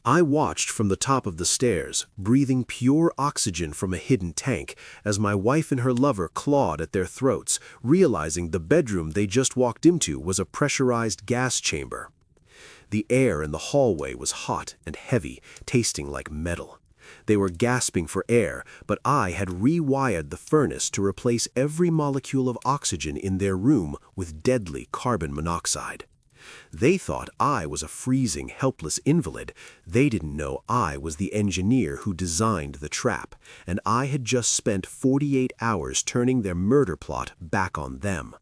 I watched from the top of the stairs, breathing pure oxygen from a hidden tank, as my wife and her lover clawed at their throats, realizing the bedroom they just walked into was a pressurized gas chamber. The air in the hallway was hot and heavy, tasting like metal. They were gasping for air, but I had rewired the furnace to replace every molecule of oxygen in their room with deadly carbon monoxide. They thought I was a freezing, helpless invalid. They didn't know I was the engineer who designed the trap, and I had just spent 48 hours turning their murder plot back on them.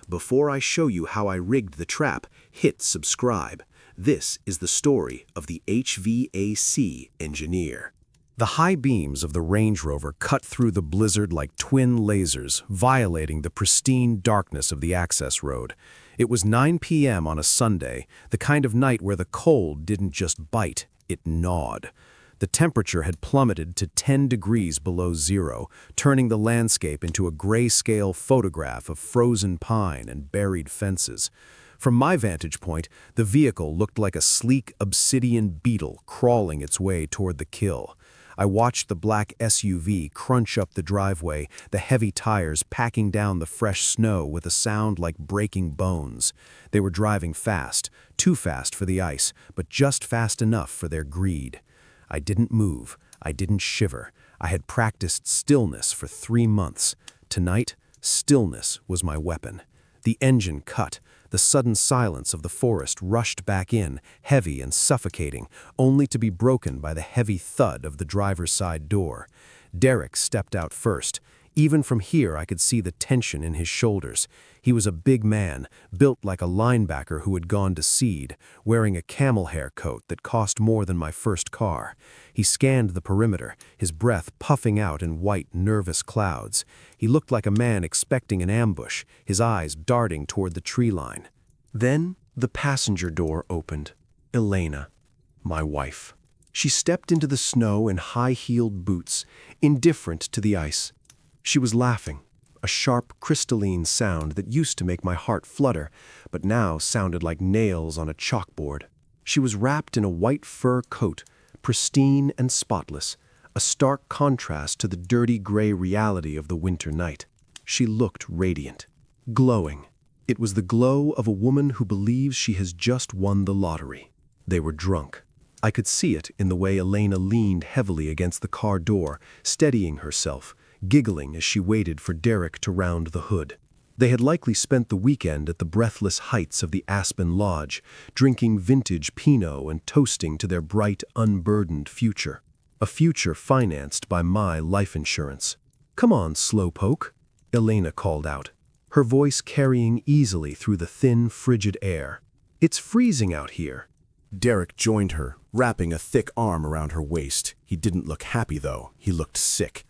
Before I show you how I rigged the trap, hit subscribe. This is the story of the HVAC engineer. The high beams of the Range Rover cut through the blizzard like twin lasers, violating the pristine darkness of the access road. It was 9 p.m. on a Sunday, the kind of night where the cold didn't just bite, it gnawed. The temperature had plummeted to 10 degrees below zero, turning the landscape into a grayscale photograph of frozen pine and buried fences. From my vantage point, the vehicle looked like a sleek obsidian beetle crawling its way toward the kill. I watched the black SUV crunch up the driveway, the heavy tires packing down the fresh snow with a sound like breaking bones. They were driving fast, too fast for the ice, but just fast enough for their greed. I didn't move. I didn't shiver. I had practiced stillness for 3 months. Tonight, stillness was my weapon. The engine cut. The sudden silence of the forest rushed back in, heavy and suffocating, only to be broken by the heavy thud of the driver's side door. Derek stepped out first. Even from here I could see the tension in his shoulders. He was a big man, built like a linebacker who had gone to seed, wearing a camel hair coat that cost more than my first car. He scanned the perimeter, his breath puffing out in white, nervous clouds. He looked like a man expecting an ambush, his eyes darting toward the tree line. Then the passenger door opened. Elena, my wife. She stepped into the snow in high-heeled boots, indifferent to the ice. She was laughing, a sharp, crystalline sound that used to make my heart flutter, but now sounded like nails on a chalkboard. She was wrapped in a white fur coat, pristine and spotless, a stark contrast to the dirty gray reality of the winter night. She looked radiant, glowing. It was the glow of a woman who believes she has just won the lottery. They were drunk. I could see it in the way Elena leaned heavily against the car door, steadying herself, giggling as she waited for Derek to round the hood. They had likely spent the weekend at the breathless heights of the Aspen Lodge, drinking vintage Pinot and toasting to their bright, unburdened future. A future financed by my life insurance. "Come on, slowpoke," Elena called out, her voice carrying easily through the thin, frigid air. "It's freezing out here." Derek joined her, wrapping a thick arm around her waist. He didn't look happy, though. He looked sick.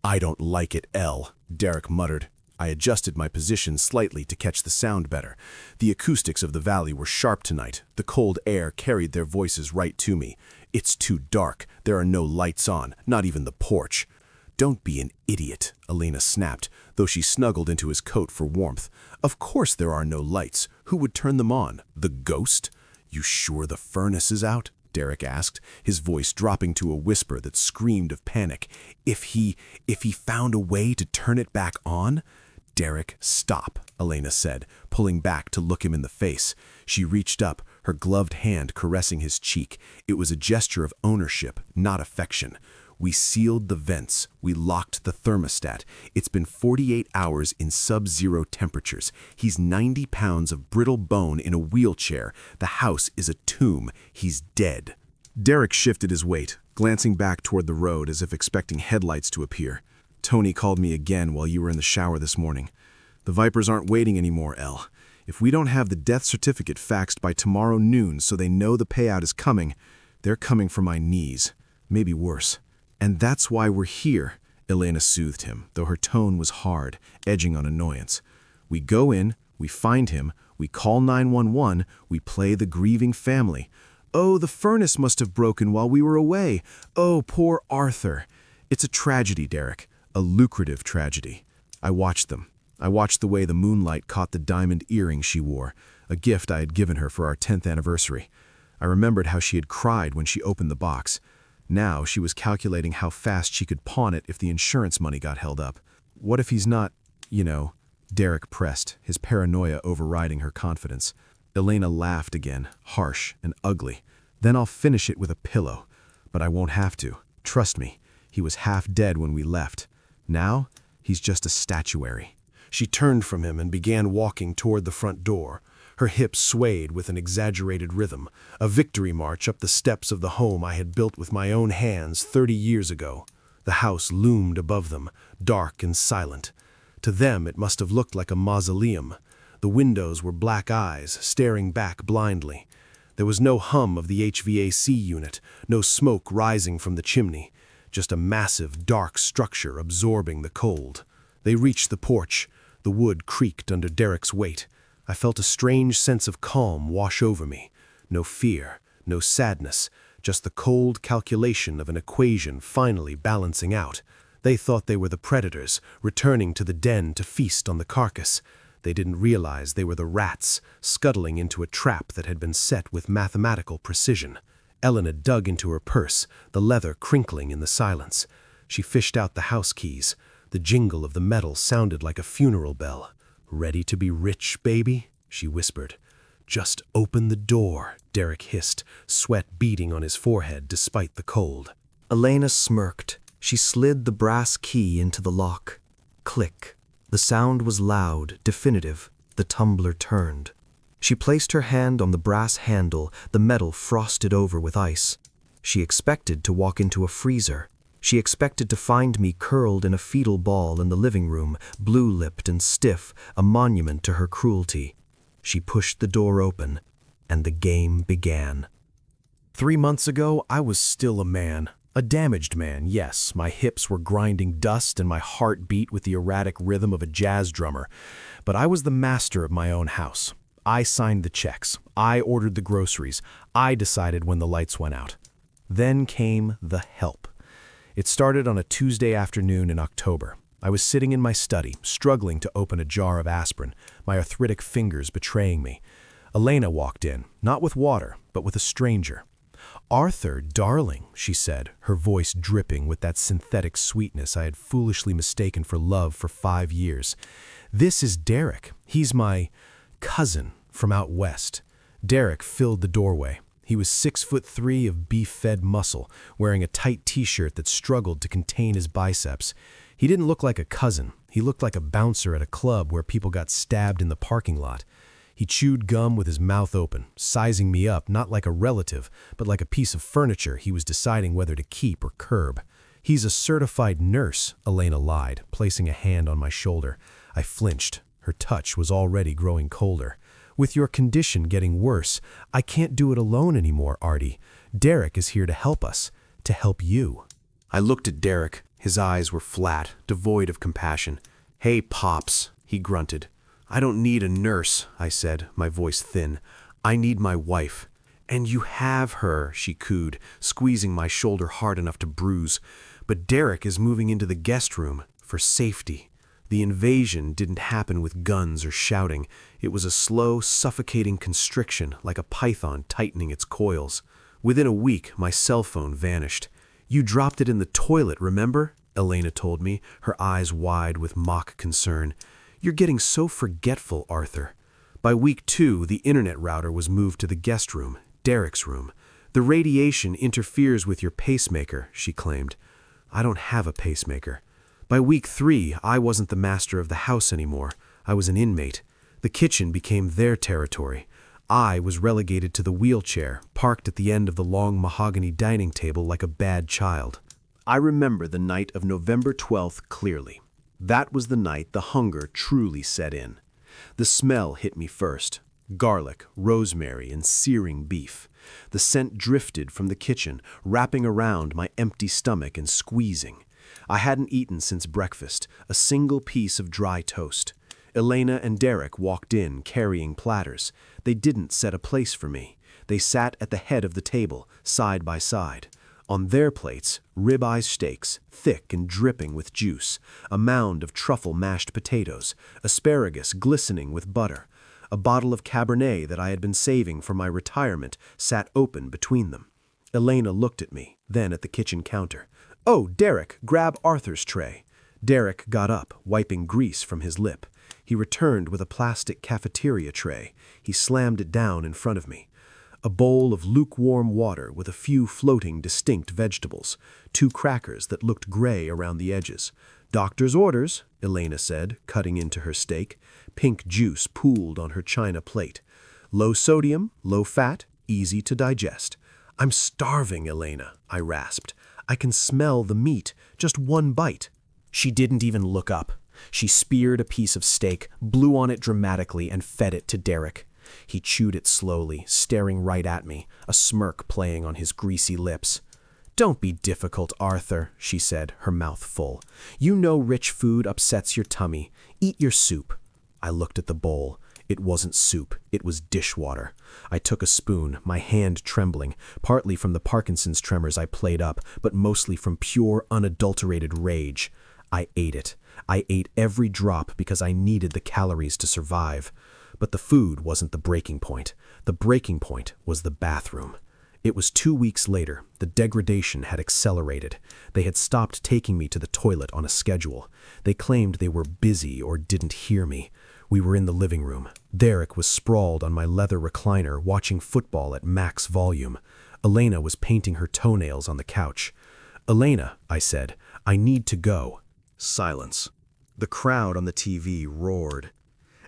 "I don't like it, Elle," Derek muttered. I adjusted my position slightly to catch the sound better. The acoustics of the valley were sharp tonight. The cold air carried their voices right to me. "It's too dark. There are no lights on, not even the porch." "Don't be an idiot," Elena snapped, though she snuggled into his coat for warmth. "Of course there are no lights. Who would turn them on? The ghost?" "You sure the furnace is out?" Derek asked, his voice dropping to a whisper that screamed of panic. If he found a way to turn it back on?" "Derek, stop," Elena said, pulling back to look him in the face. She reached up, her gloved hand caressing his cheek. It was a gesture of ownership, not affection. "We sealed the vents. We locked the thermostat. It's been 48 hours in sub-zero temperatures. He's 90 pounds of brittle bone in a wheelchair. The house is a tomb. He's dead." Derek shifted his weight, glancing back toward the road as if expecting headlights to appear. "Tony called me again while you were in the shower this morning. The Vipers aren't waiting anymore, Elle. If we don't have the death certificate faxed by tomorrow noon so they know the payout is coming, they're coming for my knees. Maybe worse. And that's why we're here," Elena soothed him, though her tone was hard, edging on annoyance. "We go in, we find him, we call 911, we play the grieving family. Oh, the furnace must have broken while we were away. Oh, poor Arthur. It's a tragedy, Derek, a lucrative tragedy." I watched them. I watched the way the moonlight caught the diamond earring she wore, a gift I had given her for our 10th anniversary. I remembered how she had cried when she opened the box. Now she was calculating how fast she could pawn it if the insurance money got held up. What if he's not, Derek pressed, his paranoia overriding her confidence. Elena laughed again, harsh and ugly. Then I'll finish it with a pillow. But I won't have to. Trust me, he was half dead when we left. Now, he's just a statuary. She turned from him and began walking toward the front door. Her hips swayed with an exaggerated rhythm, a victory march up the steps of the home I had built with my own hands 30 years ago. The house loomed above them, dark and silent. To them it must have looked like a mausoleum. The windows were black eyes, staring back blindly. There was no hum of the HVAC unit, no smoke rising from the chimney, just a massive, dark structure absorbing the cold. They reached the porch. The wood creaked under Derek's weight. I felt a strange sense of calm wash over me. No fear, no sadness, just the cold calculation of an equation finally balancing out. They thought they were the predators, returning to the den to feast on the carcass. They didn't realize they were the rats, scuttling into a trap that had been set with mathematical precision. Elena dug into her purse, the leather crinkling in the silence. She fished out the house keys. The jingle of the metal sounded like a funeral bell. "Ready to be rich, baby?" she whispered. "Just open the door," Derek hissed, sweat beading on his forehead despite the cold. Elena smirked. She slid the brass key into the lock. Click. The sound was loud, definitive. The tumbler turned. She placed her hand on the brass handle, the metal frosted over with ice. She expected to walk into a freezer. She expected to find me curled in a fetal ball in the living room, blue-lipped and stiff, a monument to her cruelty. She pushed the door open, and the game began. 3 months ago, I was still a man. A damaged man, yes. My hips were grinding dust and my heart beat with the erratic rhythm of a jazz drummer. But I was the master of my own house. I signed the checks. I ordered the groceries. I decided when the lights went out. Then came the help. It started on a Tuesday afternoon in October. I was sitting in my study, struggling to open a jar of aspirin, my arthritic fingers betraying me. Elena walked in, not with water, but with a stranger. "Arthur, darling," she said, her voice dripping with that synthetic sweetness I had foolishly mistaken for love for 5 years. "This is Derek. He's my cousin from out west." Derek filled the doorway. He was 6'3" of beef-fed muscle, wearing a tight t-shirt that struggled to contain his biceps. He didn't look like a cousin. He looked like a bouncer at a club where people got stabbed in the parking lot. He chewed gum with his mouth open, sizing me up not like a relative, but like a piece of furniture he was deciding whether to keep or curb. "He's a certified nurse," Elena lied, placing a hand on my shoulder. I flinched. Her touch was already growing colder. "With your condition getting worse, I can't do it alone anymore, Artie. Derek is here to help us, to help you." I looked at Derek. His eyes were flat, devoid of compassion. "Hey, Pops," he grunted. "I don't need a nurse," I said, my voice thin. "I need my wife." "And you have her," she cooed, squeezing my shoulder hard enough to bruise. "But Derek is moving into the guest room, for safety." The invasion didn't happen with guns or shouting. It was a slow, suffocating constriction, like a python tightening its coils. Within a week, my cell phone vanished. "You dropped it in the toilet, remember?" Elena told me, her eyes wide with mock concern. "You're getting so forgetful, Arthur." By week 2, the internet router was moved to the guest room, Derek's room. "The radiation interferes with your pacemaker," she claimed. "I don't have a pacemaker." By week 3, I wasn't the master of the house anymore. I was an inmate. The kitchen became their territory. I was relegated to the wheelchair, parked at the end of the long mahogany dining table like a bad child. I remember the night of November 12th clearly. That was the night the hunger truly set in. The smell hit me first. Garlic, rosemary, and searing beef. The scent drifted from the kitchen, wrapping around my empty stomach and squeezing. I hadn't eaten since breakfast, a single piece of dry toast. Elena and Derek walked in carrying platters. They didn't set a place for me. They sat at the head of the table, side by side. On their plates, ribeye steaks, thick and dripping with juice, a mound of truffle mashed potatoes, asparagus glistening with butter, A bottle of Cabernet that I had been saving for my retirement sat open between them. Elena looked at me, then at the kitchen counter. "Oh, Derek, grab Arthur's tray." Derek got up, wiping grease from his lip. He returned with a plastic cafeteria tray. He slammed it down in front of me. A bowl of lukewarm water with a few floating distinct vegetables, 2 crackers that looked gray around the edges. "Doctor's orders," Elena said, cutting into her steak. Pink juice pooled on her china plate. "Low sodium, low fat, easy to digest." "I'm starving, Elena," I rasped. "I can smell the meat, just one bite." She didn't even look up. She speared a piece of steak, blew on it dramatically, and fed it to Derek. He chewed it slowly, staring right at me, a smirk playing on his greasy lips. "Don't be difficult, Arthur," she said, her mouth full. "You know rich food upsets your tummy. Eat your soup." I looked at the bowl. It wasn't soup, it was dishwater. I took a spoon, my hand trembling, partly from the Parkinson's tremors I played up, but mostly from pure, unadulterated rage. I ate it. I ate every drop because I needed the calories to survive. But the food wasn't the breaking point. The breaking point was the bathroom. It was 2 weeks later. The degradation had accelerated. They had stopped taking me to the toilet on a schedule. They claimed they were busy or didn't hear me. We were in the living room. Derek was sprawled on my leather recliner watching football at max volume. Elena was painting her toenails on the couch. "Elena," I said, "I need to go." Silence. The crowd on the TV roared.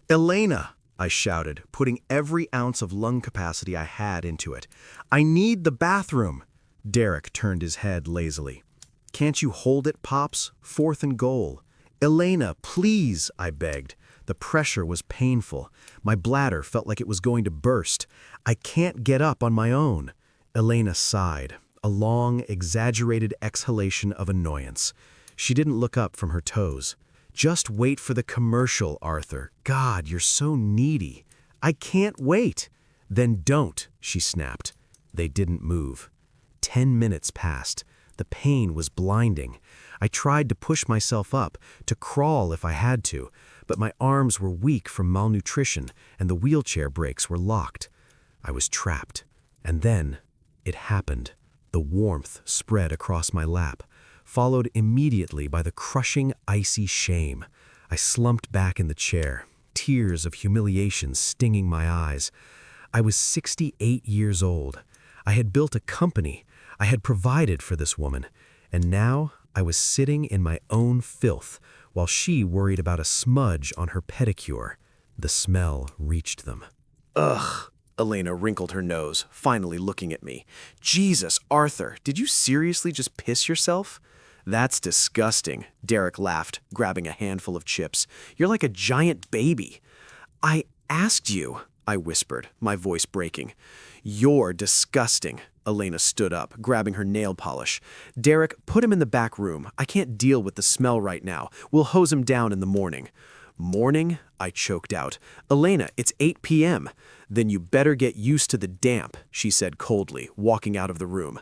"Elena!" I shouted, putting every ounce of lung capacity I had into it. "I need the bathroom." Derek turned his head lazily. "Can't you hold it, Pops? 4th and goal." "Elena, please," I begged. The pressure was painful. My bladder felt like it was going to burst. "I can't get up on my own." Elena sighed, a long, exaggerated exhalation of annoyance. She didn't look up from her toes. "Just wait for the commercial, Arthur. God, you're so needy." "I can't wait." "Then don't," she snapped. They didn't move. 10 minutes passed. The pain was blinding. I tried to push myself up, to crawl if I had to, but my arms were weak from malnutrition and the wheelchair brakes were locked. I was trapped. And then it happened. The warmth spread across my lap, followed immediately by the crushing, icy shame. I slumped back in the chair, tears of humiliation stinging my eyes. I was 68 years old. I had built a company. I had provided for this woman. And now I was sitting in my own filth while she worried about a smudge on her pedicure. The smell reached them. "Ugh." Elena wrinkled her nose, finally looking at me. "Jesus, Arthur, did you seriously just piss yourself?" "That's disgusting," Derek laughed, grabbing a handful of chips. "You're like a giant baby." "I asked you," I whispered, my voice breaking. "You're disgusting." Elena stood up, grabbing her nail polish. "Derek, put him in the back room. I can't deal with the smell right now. We'll hose him down in the morning." "Morning?" I choked out. "Elena, it's 8 p.m. "Then you better get used to the damp," she said coldly, walking out of the room.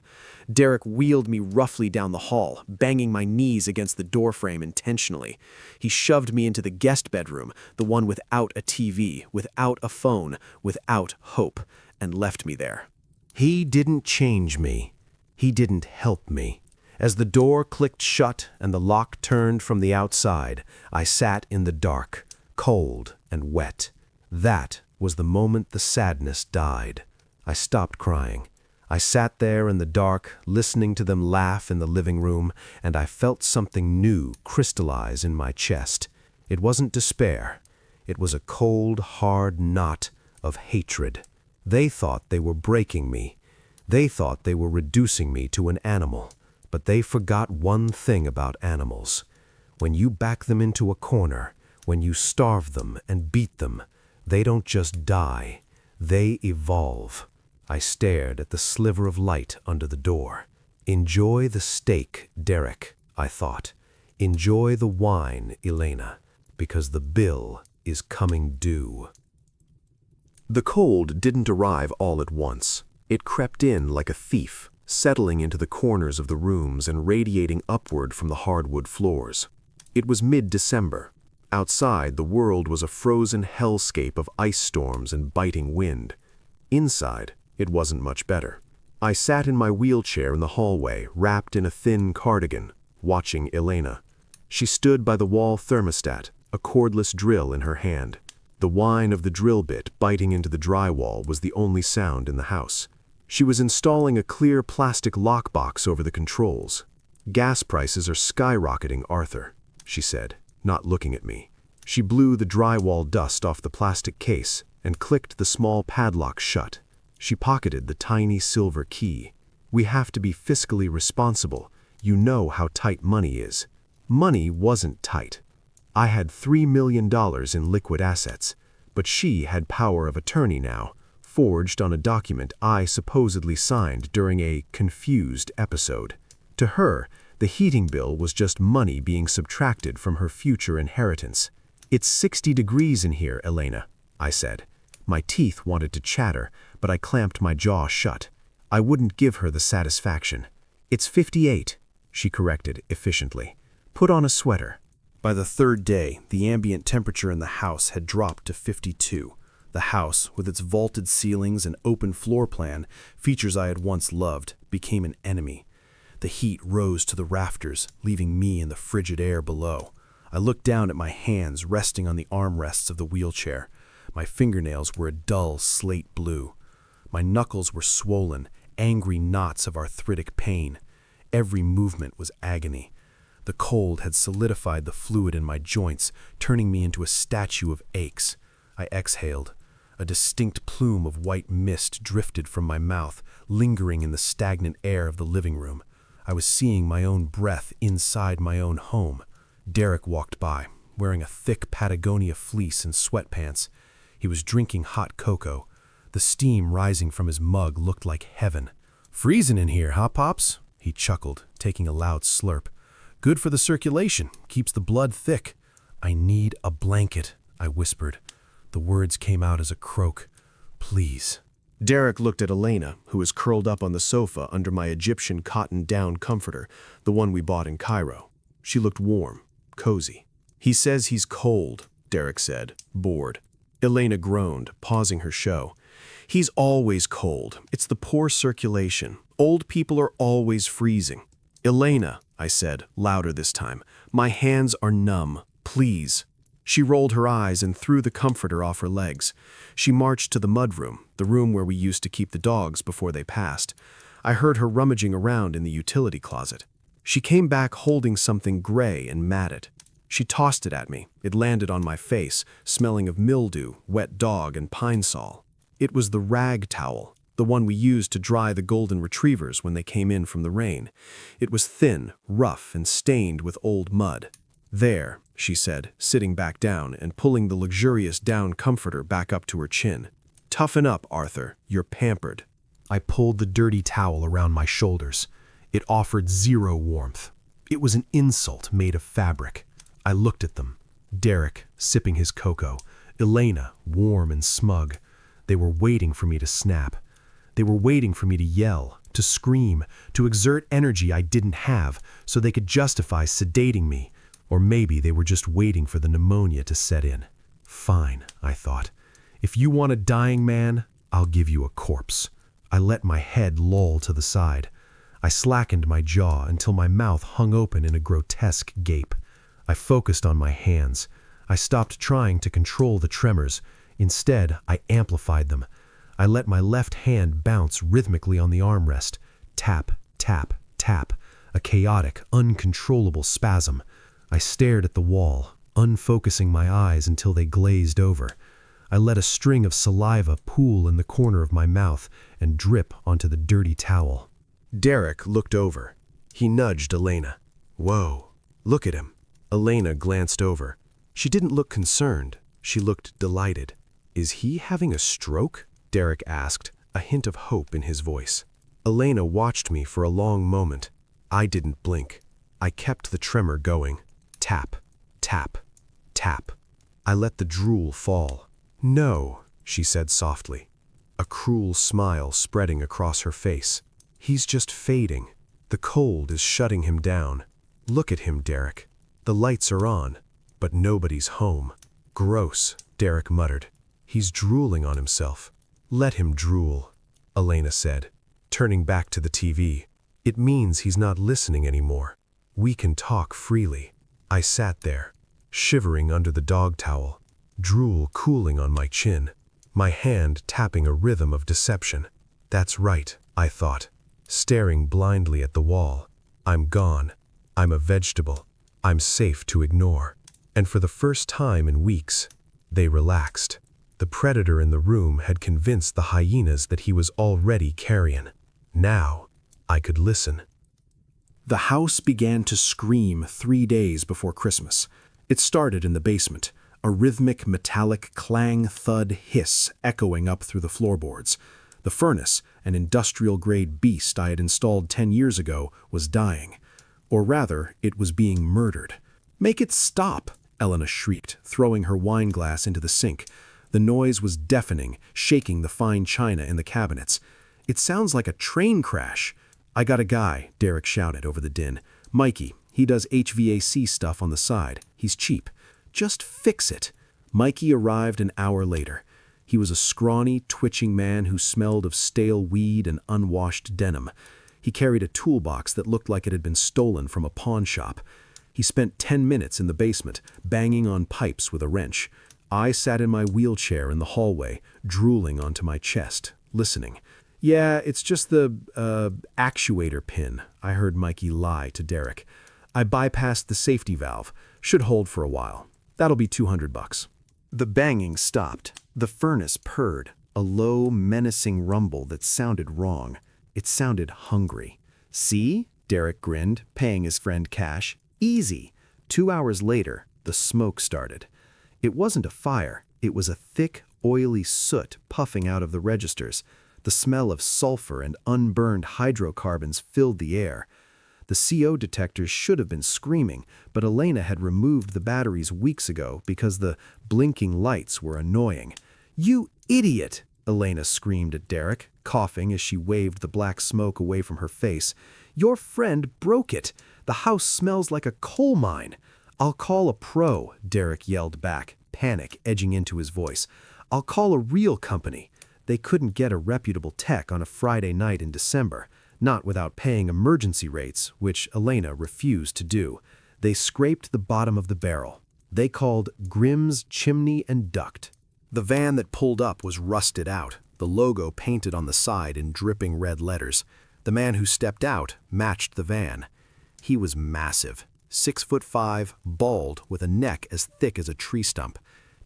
Derek wheeled me roughly down the hall, banging my knees against the doorframe intentionally. He shoved me into the guest bedroom, the one without a TV, without a phone, without hope, and left me there. He didn't change me. He didn't help me. As the door clicked shut and the lock turned from the outside, I sat in the dark, cold and wet. That was the moment the sadness died. I stopped crying. I sat there in the dark, listening to them laugh in the living room, and I felt something new crystallize in my chest. It wasn't despair. It was a cold, hard knot of hatred. They thought they were breaking me. They thought they were reducing me to an animal. But they forgot one thing about animals. When you back them into a corner, when you starve them and beat them, they don't just die, they evolve. I stared at the sliver of light under the door. Enjoy the steak, Derek, I thought. Enjoy the wine, Elena, because the bill is coming due. The cold didn't arrive all at once. It crept in like a thief, settling into the corners of the rooms and radiating upward from the hardwood floors. It was mid-December. Outside, the world was a frozen hellscape of ice storms and biting wind. Inside, it wasn't much better. I sat in my wheelchair in the hallway, wrapped in a thin cardigan, watching Elena. She stood by the wall thermostat, a cordless drill in her hand. The whine of the drill bit biting into the drywall was the only sound in the house. She was installing a clear plastic lockbox over the controls. "Gas prices are skyrocketing, Arthur," she said, not looking at me. She blew the drywall dust off the plastic case and clicked the small padlock shut. She pocketed the tiny silver key. "We have to be fiscally responsible. You know how tight money is." Money wasn't tight. I had $3 million in liquid assets, but she had power of attorney now, forged on a document I supposedly signed during a confused episode. To her, the heating bill was just money being subtracted from her future inheritance. "It's 60 degrees in here, Elena," I said. My teeth wanted to chatter, but I clamped my jaw shut. I wouldn't give her the satisfaction. "It's 58, she corrected efficiently. "Put on a sweater." By the third day, the ambient temperature in the house had dropped to 52. The house, with its vaulted ceilings and open floor plan, features I had once loved, became an enemy. The heat rose to the rafters, leaving me in the frigid air below. I looked down at my hands resting on the armrests of the wheelchair. My fingernails were a dull slate blue. My knuckles were swollen, angry knots of arthritic pain. Every movement was agony. The cold had solidified the fluid in my joints, turning me into a statue of aches. I exhaled. A distinct plume of white mist drifted from my mouth, lingering in the stagnant air of the living room. I was seeing my own breath inside my own home. Derek walked by, wearing a thick Patagonia fleece and sweatpants. He was drinking hot cocoa. The steam rising from his mug looked like heaven. "Freezing in here, huh, Pops?" he chuckled, taking a loud slurp. "Good for the circulation, keeps the blood thick." "I need a blanket," I whispered. The words came out as a croak. "Please." Derek looked at Elena, who was curled up on the sofa under my Egyptian cotton down comforter, the one we bought in Cairo. She looked warm, cozy. "He says he's cold," Derek said, bored. Elena groaned, pausing her show. "He's always cold. It's the poor circulation. Old people are always freezing." "Elena," I said, louder this time, "my hands are numb. Please." She rolled her eyes and threw the comforter off her legs. She marched to the mudroom, the room where we used to keep the dogs before they passed. I heard her rummaging around in the utility closet. She came back holding something gray and matted. She tossed it at me. It landed on my face, smelling of mildew, wet dog, and pine sol. It was the rag towel, the one we used to dry the golden retrievers when they came in from the rain. It was thin, rough, and stained with old mud. "There," she said, sitting back down and pulling the luxurious down comforter back up to her chin. "Toughen up, Arthur. You're pampered." I pulled the dirty towel around my shoulders. It offered zero warmth. It was an insult made of fabric. I looked at them. Derek, sipping his cocoa. Elena, warm and smug. They were waiting for me to snap. They were waiting for me to yell, to scream, to exert energy I didn't have so they could justify sedating me. Or maybe they were just waiting for the pneumonia to set in. Fine, I thought. If you want a dying man, I'll give you a corpse. I let my head loll to the side. I slackened my jaw until my mouth hung open in a grotesque gape. I focused on my hands. I stopped trying to control the tremors. Instead, I amplified them. I let my left hand bounce rhythmically on the armrest. Tap, tap, tap. A chaotic, uncontrollable spasm. I stared at the wall, unfocusing my eyes until they glazed over. I let a string of saliva pool in the corner of my mouth and drip onto the dirty towel. Derek looked over. He nudged Elena. "Whoa, look at him." Elena glanced over. She didn't look concerned. She looked delighted. "Is he having a stroke?" Derek asked, a hint of hope in his voice. Elena watched me for a long moment. I didn't blink. I kept the tremor going. Tap, tap, tap. I let the drool fall. "No," she said softly, a cruel smile spreading across her face. "He's just fading. The cold is shutting him down. Look at him, Derek. The lights are on." But nobody's home. Gross, Derek muttered. He's drooling on himself. Let him drool, Elena said, turning back to the TV. It means he's not listening anymore. We can talk freely. I sat there, shivering under the dog towel, drool cooling on my chin, my hand tapping a rhythm of deception. That's right, I thought, staring blindly at the wall. I'm gone. I'm a vegetable. I'm safe to ignore. And for the first time in weeks, they relaxed. The predator in the room had convinced the hyenas that he was already carrion. Now, I could listen. The house began to scream 3 days before Christmas. It started in the basement, a rhythmic metallic clang, thud, hiss echoing up through the floorboards. The furnace, an industrial-grade beast I had installed 10 years ago, was dying. Or rather, it was being murdered. "Make it stop!" Elena shrieked, throwing her wine glass into the sink. The noise was deafening, shaking the fine china in the cabinets. "It sounds like a train crash." "I got a guy," Derek shouted over the din. "Mikey, he does HVAC stuff on the side. He's cheap. Just fix it." Mikey arrived an hour later. He was a scrawny, twitching man who smelled of stale weed and unwashed denim. He carried a toolbox that looked like it had been stolen from a pawn shop. He spent 10 minutes in the basement, banging on pipes with a wrench. I sat in my wheelchair in the hallway, drooling onto my chest, listening. "Yeah, it's just the, actuator pin," I heard Mikey lie to Derek. "I bypassed the safety valve. Should hold for a while. That'll be $200. The banging stopped. The furnace purred, a low, menacing rumble that sounded wrong. It sounded hungry. "See?" Derek grinned, paying his friend cash. "Easy." 2 hours later, the smoke started. It wasn't a fire. It was a thick, oily soot puffing out of the registers. The smell of sulfur and unburned hydrocarbons filled the air. The CO detectors should have been screaming, but Elena had removed the batteries weeks ago because the blinking lights were annoying. "You idiot!" Elena screamed at Derek, coughing as she waved the black smoke away from her face. "Your friend broke it. The house smells like a coal mine." "I'll call a pro," Derek yelled back, panic edging into his voice. "I'll call a real company." They couldn't get a reputable tech on a Friday night in December, not without paying emergency rates, which Elena refused to do. They scraped the bottom of the barrel. They called Grimm's Chimney and Duct. The van that pulled up was rusted out, the logo painted on the side in dripping red letters. The man who stepped out matched the van. He was massive, 6'5", bald, with a neck as thick as a tree stump.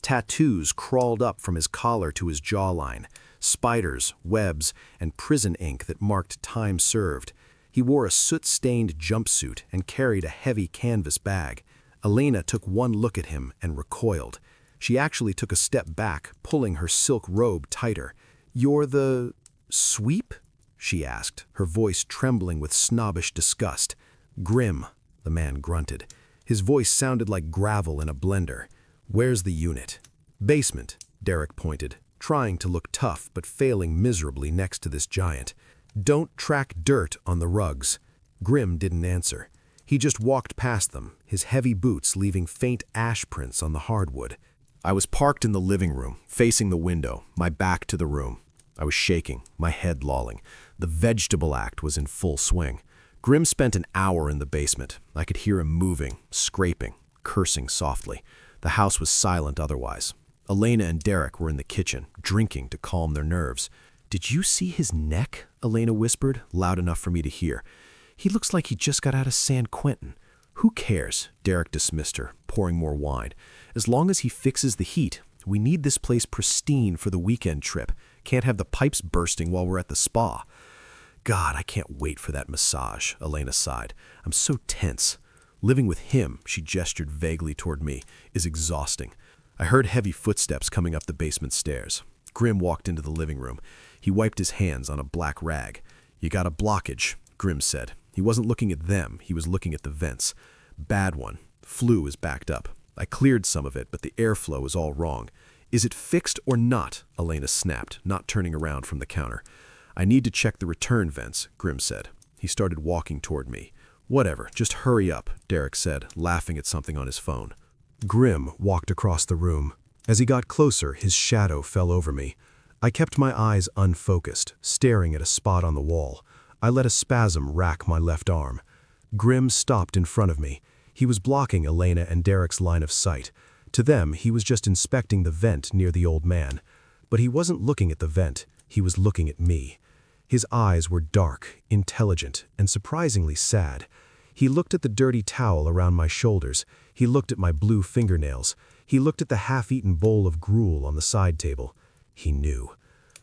Tattoos crawled up from his collar to his jawline, spiders, webs, and prison ink that marked time served. He wore a soot-stained jumpsuit and carried a heavy canvas bag. Elena took one look at him and recoiled. She actually took a step back, pulling her silk robe tighter. "You're the sweep?" she asked, her voice trembling with snobbish disgust. "Grimm," the man grunted. His voice sounded like gravel in a blender. "Where's the unit?" "Basement," Derek pointed, trying to look tough but failing miserably next to this giant. "Don't track dirt on the rugs." Grimm didn't answer. He just walked past them, his heavy boots leaving faint ash prints on the hardwood. I was parked in the living room, facing the window, my back to the room. I was shaking, my head lolling. The vegetable act was in full swing. Grimm spent an hour in the basement. I could hear him moving, scraping, cursing softly. The house was silent otherwise. Elena and Derek were in the kitchen, drinking to calm their nerves. "Did you see his neck?" Elena whispered, loud enough for me to hear. "He looks like he just got out of San Quentin." "Who cares?" Derek dismissed her, pouring more wine. "As long as he fixes the heat. We need this place pristine for the weekend trip. Can't have the pipes bursting while we're at the spa." "God, I can't wait for that massage," Elena sighed. "I'm so tense. Living with him," she gestured vaguely toward me, "is exhausting." I heard heavy footsteps coming up the basement stairs. Grimm walked into the living room. He wiped his hands on a black rag. "You got a blockage," Grimm said. He wasn't looking at them, he was looking at the vents. "Bad one. Flue is backed up. I cleared some of it, but the airflow is all wrong." "Is it fixed or not?" Elena snapped, not turning around from the counter. "I need to check the return vents," Grimm said. He started walking toward me. "Whatever, just hurry up," Derek said, laughing at something on his phone. Grim walked across the room. As he got closer, his shadow fell over me. I kept my eyes unfocused, staring at a spot on the wall. I let a spasm rack my left arm. Grim stopped in front of me. He was blocking Elena and Derek's line of sight. To them, he was just inspecting the vent near the old man. But he wasn't looking at the vent, he was looking at me. His eyes were dark, intelligent, and surprisingly sad. He looked at the dirty towel around my shoulders. He looked at my blue fingernails. He looked at the half-eaten bowl of gruel on the side table. He knew.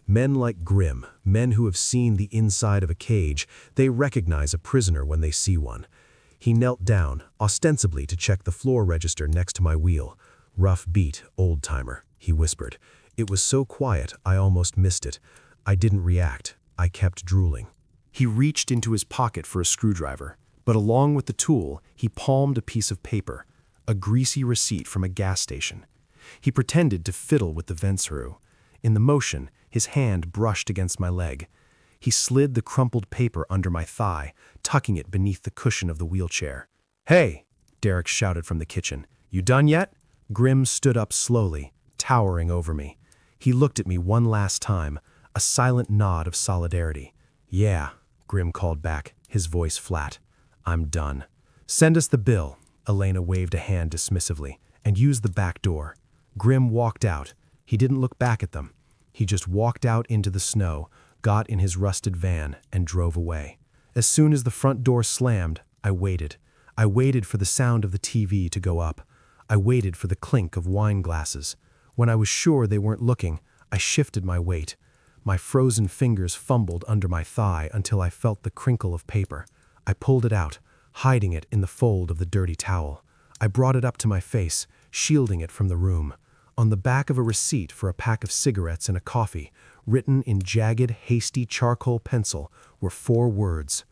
Men like Grim, men who have seen the inside of a cage, they recognize a prisoner when they see one. He knelt down, ostensibly to check the floor register next to my wheel. "Rough beat, old-timer," he whispered. It was so quiet, I almost missed it. I didn't react. I kept drooling. He reached into his pocket for a screwdriver, but along with the tool, he palmed a piece of paper, a greasy receipt from a gas station. He pretended to fiddle with the vent screw. In the motion, his hand brushed against my leg. He slid the crumpled paper under my thigh, tucking it beneath the cushion of the wheelchair. "Hey!" Derek shouted from the kitchen. "You done yet?" Grim stood up slowly, towering over me. He looked at me one last time, a silent nod of solidarity. "Yeah," Grim called back, his voice flat. "I'm done." "Send us the bill," Elena waved a hand dismissively, "and use the back door." Grim walked out. He didn't look back at them. He just walked out into the snow, got in his rusted van, and drove away. As soon as the front door slammed, I waited. I waited for the sound of the TV to go up. I waited for the clink of wine glasses. When I was sure they weren't looking, I shifted my weight. My frozen fingers fumbled under my thigh until I felt the crinkle of paper. I pulled it out, hiding it in the fold of the dirty towel. I brought it up to my face, shielding it from the room. On the back of a receipt for a pack of cigarettes and a coffee, written in jagged, hasty charcoal pencil, were 4 words: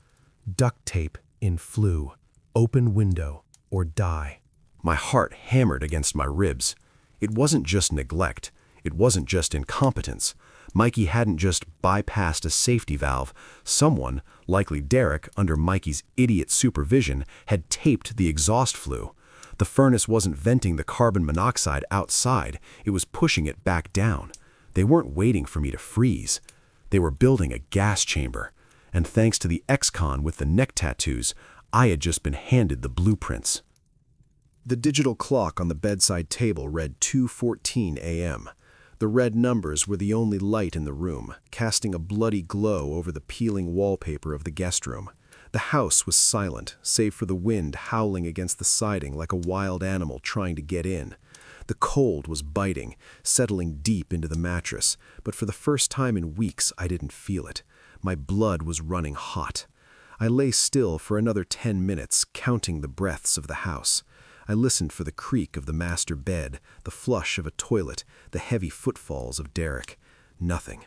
duct tape in flu, open window, or die. My heart hammered against my ribs. It wasn't just neglect. It wasn't just incompetence. Mikey hadn't just bypassed a safety valve. Someone, likely Derek, under Mikey's idiot supervision, had taped the exhaust flue. The furnace wasn't venting the carbon monoxide outside, it was pushing it back down. They weren't waiting for me to freeze. They were building a gas chamber. And thanks to the ex-con with the neck tattoos, I had just been handed the blueprints. The digital clock on the bedside table read 2:14 a.m. The red numbers were the only light in the room, casting a bloody glow over the peeling wallpaper of the guest room. The house was silent, save for the wind howling against the siding like a wild animal trying to get in. The cold was biting, settling deep into the mattress, but for the first time in weeks I didn't feel it. My blood was running hot. I lay still for another 10 minutes, counting the breaths of the house. I listened for the creak of the master bed, the flush of a toilet, the heavy footfalls of Derek. Nothing.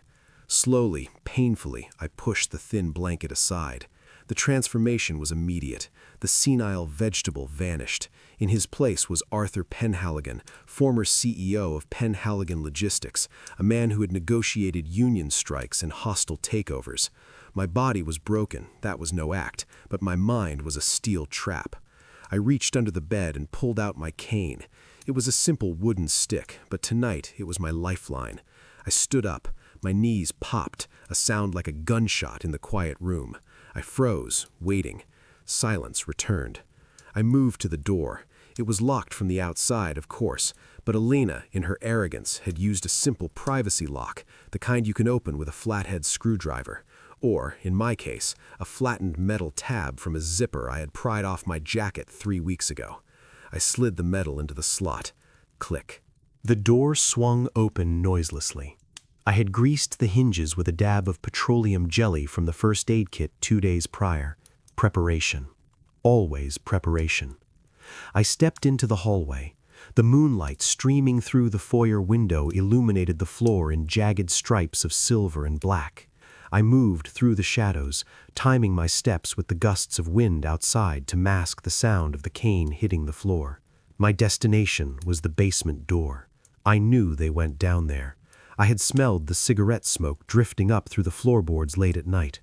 Slowly, painfully, I pushed the thin blanket aside. The transformation was immediate. The senile vegetable vanished. In his place was Arthur Penhaligon, former CEO of Penhaligon Logistics, a man who had negotiated union strikes and hostile takeovers. My body was broken, that was no act, but my mind was a steel trap. I reached under the bed and pulled out my cane. It was a simple wooden stick, but tonight it was my lifeline. I stood up. My knees popped, a sound like a gunshot in the quiet room. I froze, waiting. Silence returned. I moved to the door. It was locked from the outside, of course, but Elena, in her arrogance, had used a simple privacy lock, the kind you can open with a flathead screwdriver. Or, in my case, a flattened metal tab from a zipper I had pried off my jacket 3 weeks ago. I slid the metal into the slot. Click. The door swung open noiselessly. I had greased the hinges with a dab of petroleum jelly from the first aid kit 2 days prior. Preparation. Always preparation. I stepped into the hallway. The moonlight streaming through the foyer window illuminated the floor in jagged stripes of silver and black. I moved through the shadows, timing my steps with the gusts of wind outside to mask the sound of the cane hitting the floor. My destination was the basement door. I knew they went down there. I had smelled the cigarette smoke drifting up through the floorboards late at night.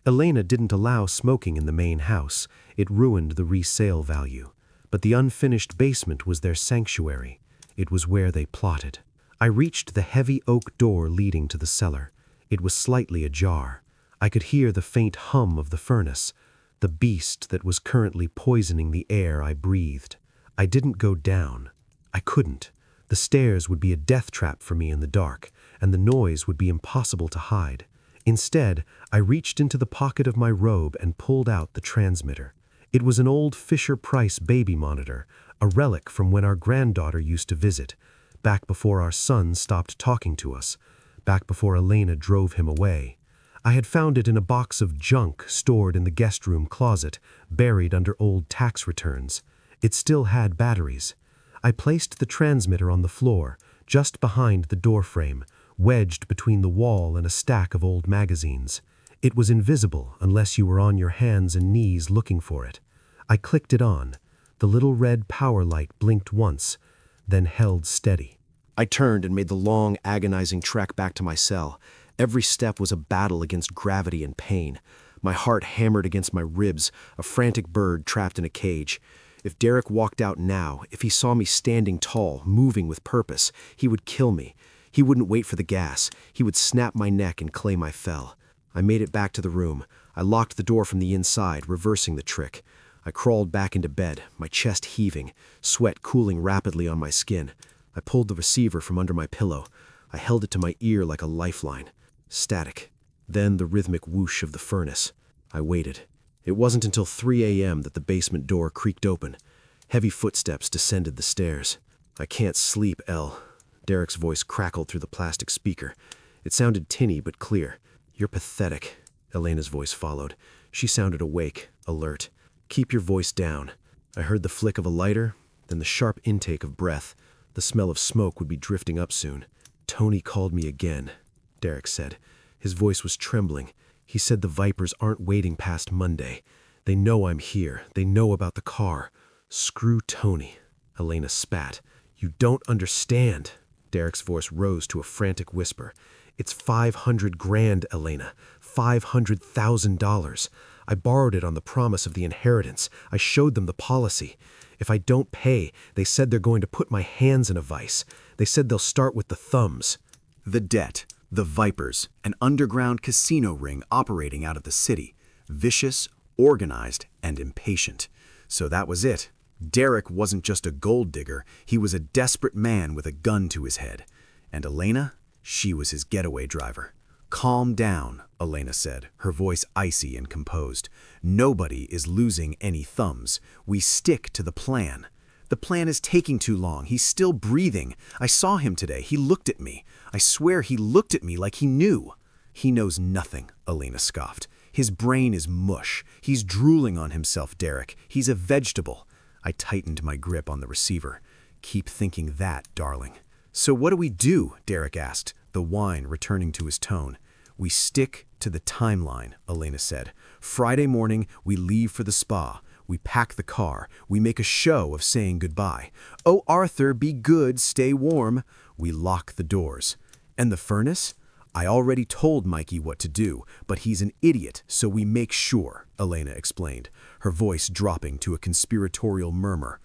Elena didn't allow smoking in the main house. It ruined the resale value. but the unfinished basement was their sanctuary. It was where they plotted. I reached the heavy oak door leading to the cellar. It was slightly ajar. I could hear the faint hum of the furnace, the beast that was currently poisoning the air I breathed. I didn't go down. I couldn't. The stairs would be a death trap for me in the dark, and the noise would be impossible to hide. Instead, I reached into the pocket of my robe and pulled out the transmitter. It was an old Fisher-Price baby monitor, a relic from when our granddaughter used to visit, back before our son stopped talking to us, back before Elena drove him away. I had found it in a box of junk stored in the guest room closet, buried under old tax returns. It still had batteries. I placed the transmitter on the floor, just behind the doorframe, wedged between the wall and a stack of old magazines. It was invisible unless you were on your hands and knees looking for it. I clicked it on. The little red power light blinked once, then held steady. I turned and made the long, agonizing trek back to my cell. Every step was a battle against gravity and pain. My heart hammered against my ribs, a frantic bird trapped in a cage. If Derek walked out now, if he saw me standing tall, moving with purpose, he would kill me. He wouldn't wait for the gas. He would snap my neck and claim I fell. I made it back to the room. I locked the door from the inside, reversing the trick. I crawled back into bed, my chest heaving, sweat cooling rapidly on my skin. I pulled the receiver from under my pillow. I held it to my ear like a lifeline. Static. Then the rhythmic whoosh of the furnace. I waited. It wasn't until 3 a.m. that the basement door creaked open. Heavy footsteps descended the stairs. "I can't sleep, Elle." Derek's voice crackled through the plastic speaker. It sounded tinny but clear. "You're pathetic." Elena's voice followed. She sounded awake, alert. "Keep your voice down." I heard the flick of a lighter, then the sharp intake of breath. The smell of smoke would be drifting up soon. "Tony called me again," Derek said. His voice was trembling. He said the Vipers aren't waiting past Monday. They know I'm here. They know about the car. "Screw Tony." Elena spat. "You don't understand." Derek's voice rose to a frantic whisper. "It's 500 grand, Elena. $500,000. I borrowed it on the promise of the inheritance. I showed them the policy. If I don't pay, they said they're going to put my hands in a vice. They said they'll start with the thumbs." The debt, the Vipers, an underground casino ring operating out of the city, vicious, organized, and impatient. So that was it. Derek wasn't just a gold digger, he was a desperate man with a gun to his head. And Elena? She was his getaway driver. "Calm down," Elena said, her voice icy and composed. "Nobody is losing any thumbs. We stick to the plan. The plan is taking too long. He's still breathing. I saw him today. He looked at me. I swear he looked at me like he knew." "He knows nothing," Elena scoffed. "His brain is mush. He's drooling on himself, Derek. He's a vegetable." I tightened my grip on the receiver. "Keep thinking that, darling." "So what do we do?" Derek asked, the whine returning to his tone. "We stick to the timeline," Elena said. "Friday morning, we leave for the spa. We pack the car. We make a show of saying goodbye. 'Oh, Arthur, be good, stay warm.' We lock the doors. And the furnace? I already told Mikey what to do, but he's an idiot, so we make sure," Elena explained, her voice dropping to a conspiratorial murmur.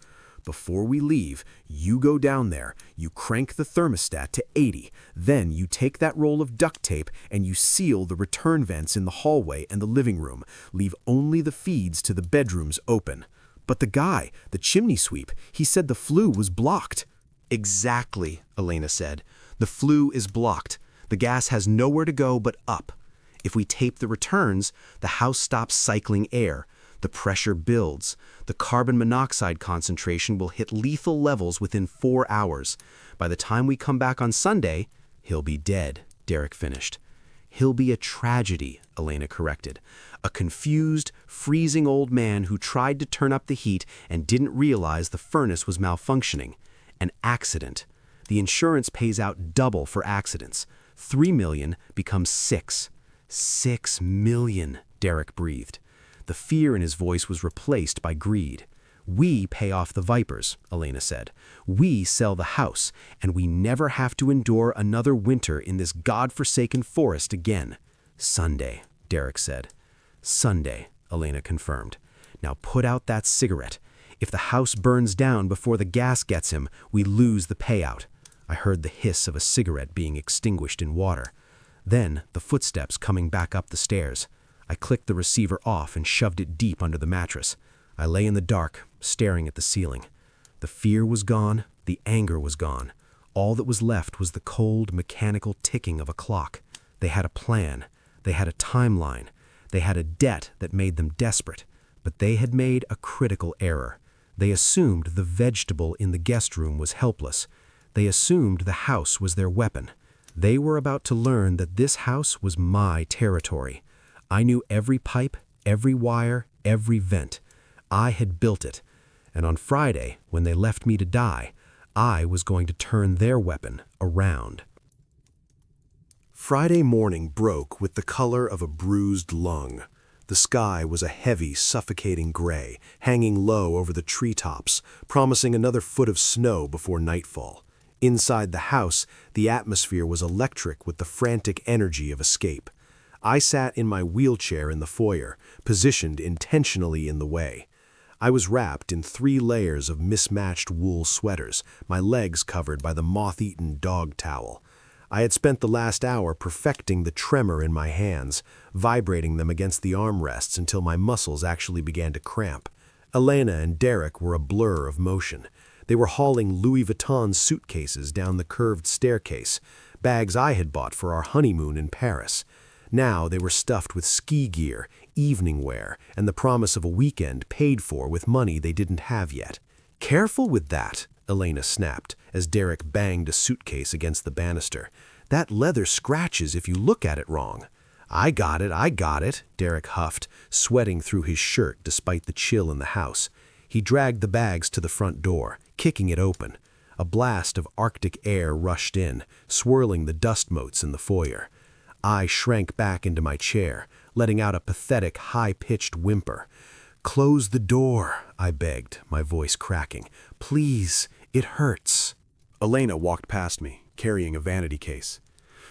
"Before we leave, you go down there, you crank the thermostat to 80, then you take that roll of duct tape and you seal the return vents in the hallway and the living room. Leave only the feeds to the bedrooms open." "But the guy, the chimney sweep, he said the flue was blocked." "Exactly," Elena said. "The flue is blocked. The gas has nowhere to go but up. If we tape the returns, the house stops cycling air. The pressure builds. The carbon monoxide concentration will hit lethal levels within 4 hours. By the time we come back on Sunday, he'll be dead," Derek finished. "He'll be a tragedy," Elena corrected. "A confused, freezing old man who tried to turn up the heat and didn't realize the furnace was malfunctioning. An accident. The insurance pays out double for accidents. 3 million becomes 6. 6 million, Derek breathed. The fear in his voice was replaced by greed. "We pay off the Vipers," Elena said. "We sell the house, and we never have to endure another winter in this godforsaken forest again." "Sunday," Derek said. "Sunday," Elena confirmed. "Now put out that cigarette. If the house burns down before the gas gets him, we lose the payout. I heard the hiss of a cigarette being extinguished in water. Then the footsteps coming back up the stairs. I clicked the receiver off and shoved it deep under the mattress. I lay in the dark, staring at the ceiling. The fear was gone, the anger was gone. All that was left was the cold, mechanical ticking of a clock. They had a plan. They had a timeline. They had a debt that made them desperate. But they had made a critical error. They assumed the vegetable in the guest room was helpless. They assumed the house was their weapon. They were about to learn that this house was my territory. I knew every pipe, every wire, every vent. I had built it. And on Friday, when they left me to die, I was going to turn their weapon around. Friday morning broke with the color of a bruised lung. The sky was a heavy, suffocating gray, hanging low over the treetops, promising another foot of snow before nightfall. Inside the house, the atmosphere was electric with the frantic energy of escape. I sat in my wheelchair in the foyer, positioned intentionally in the way. I was wrapped in 3 layers of mismatched wool sweaters, my legs covered by the moth-eaten dog towel. I had spent the last hour perfecting the tremor in my hands, vibrating them against the armrests until my muscles actually began to cramp. Elena and Derek were a blur of motion. They were hauling Louis Vuitton suitcases down the curved staircase, bags I had bought for our honeymoon in Paris. Now they were stuffed with ski gear, evening wear, and the promise of a weekend paid for with money they didn't have yet. "Careful with that," Elena snapped, as Derek banged a suitcase against the banister. "That leather scratches if you look at it wrong." I got it," Derek huffed, sweating through his shirt despite the chill in the house. He dragged the bags to the front door, kicking it open. A blast of Arctic air rushed in, swirling the dust motes in the foyer. I shrank back into my chair, letting out a pathetic, high-pitched whimper. "Close the door," I begged, my voice cracking. "Please, it hurts." Elena walked past me, carrying a vanity case.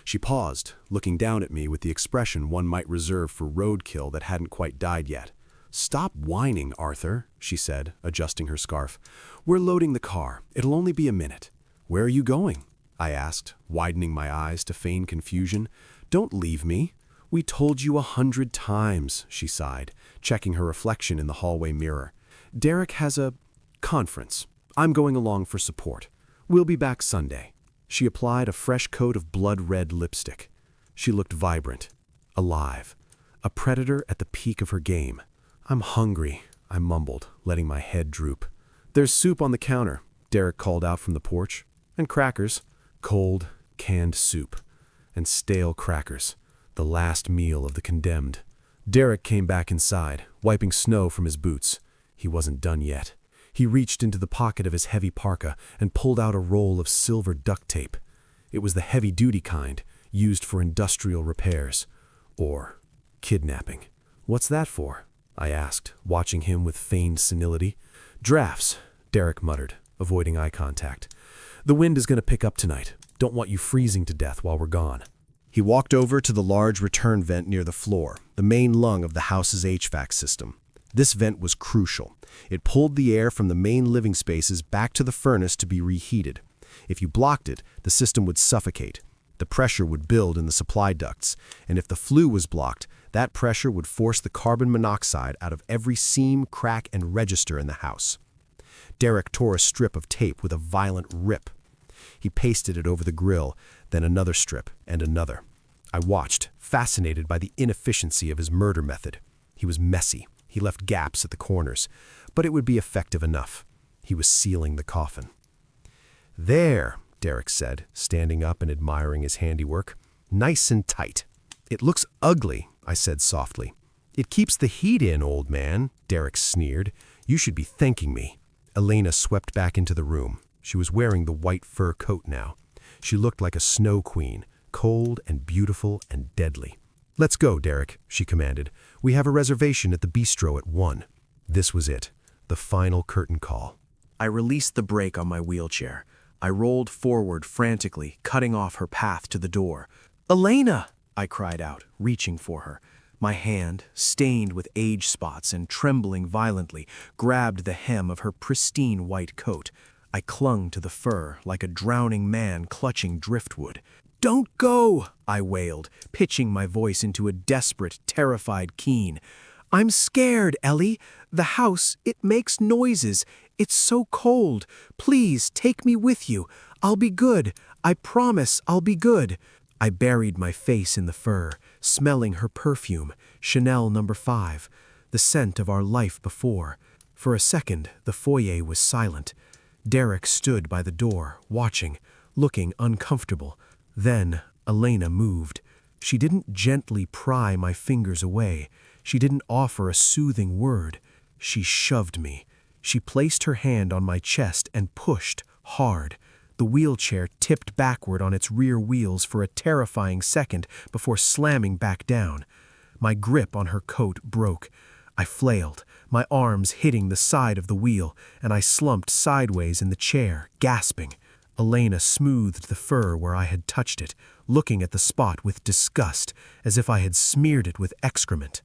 She paused, looking down at me with the expression one might reserve for roadkill that hadn't quite died yet. "Stop whining, Arthur," she said, adjusting her scarf. "We're loading the car. It'll only be a minute." "Where are you going?" I asked, widening my eyes to feign confusion. "Don't leave me." "We told you 100 times," she sighed, checking her reflection in the hallway mirror. "Derek has a conference. I'm going along for support. We'll be back Sunday." She applied a fresh coat of blood-red lipstick. She looked vibrant, alive, a predator at the peak of her game. "I'm hungry," I mumbled, letting my head droop. "There's soup on the counter," Derek called out from the porch. "And crackers." Cold, canned soup. And stale crackers. The last meal of the condemned. Derek came back inside, wiping snow from his boots. He wasn't done yet. He reached into the pocket of his heavy parka and pulled out a roll of silver duct tape. It was the heavy-duty kind, used for industrial repairs. Or kidnapping. "What's that for?" I asked, watching him with feigned senility. "Drafts," Derek muttered, avoiding eye contact. "The wind is going to pick up tonight. Don't want you freezing to death while we're gone." He walked over to the large return vent near the floor, the main lung of the house's HVAC system. This vent was crucial. It pulled the air from the main living spaces back to the furnace to be reheated. If you blocked it, the system would suffocate. The pressure would build in the supply ducts, and if the flue was blocked, that pressure would force the carbon monoxide out of every seam, crack, and register in the house. Derek tore a strip of tape with a violent rip. He pasted it over the grill, then another strip, and another. I watched, fascinated by the inefficiency of his murder method. He was messy. He left gaps at the corners, but it would be effective enough. He was sealing the coffin. "There," Derek said, standing up and admiring his handiwork. "Nice and tight." "It looks ugly," I said softly. "It keeps the heat in, old man," Derek sneered. "You should be thanking me." Elena swept back into the room. She was wearing the white fur coat now. She looked like a snow queen, cold and beautiful and deadly. "Let's go, Derek," she commanded. "We have a reservation at the bistro at 1. This was it, the final curtain call. I released the brake on my wheelchair. I rolled forward frantically, cutting off her path to the door. "Elena!" I cried out, reaching for her. My hand, stained with age spots and trembling violently, grabbed the hem of her pristine white coat. I clung to the fur like a drowning man clutching driftwood. "Don't go!" I wailed, pitching my voice into a desperate, terrified keen. "I'm scared, Ellie. The house, it makes noises. It's so cold. Please take me with you. I'll be good. I promise I'll be good." I buried my face in the fur, smelling her perfume, Chanel No. 5, the scent of our life before. For a second, the foyer was silent. Derek stood by the door, watching, looking uncomfortable. Then Elena moved. She didn't gently pry my fingers away. She didn't offer a soothing word. She shoved me. She placed her hand on my chest and pushed hard. The wheelchair tipped backward on its rear wheels for a terrifying second before slamming back down. My grip on her coat broke. I flailed, my arms hitting the side of the wheel, and I slumped sideways in the chair, gasping. Elena smoothed the fur where I had touched it, looking at the spot with disgust, as if I had smeared it with excrement.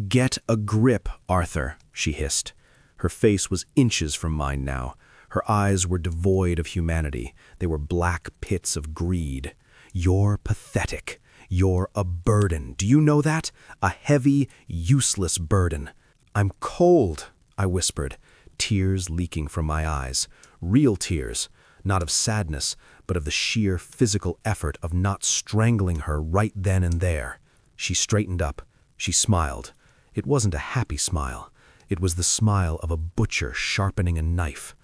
"Get a grip, Arthur," she hissed. Her face was inches from mine now. Her eyes were devoid of humanity. They were black pits of greed. "You're pathetic. You're a burden. Do you know that? A heavy, useless burden." "I'm cold," I whispered, tears leaking from my eyes. Real tears, not of sadness, but of the sheer physical effort of not strangling her right then and there. She straightened up. She smiled. It wasn't a happy smile. It was the smile of a butcher sharpening a knife.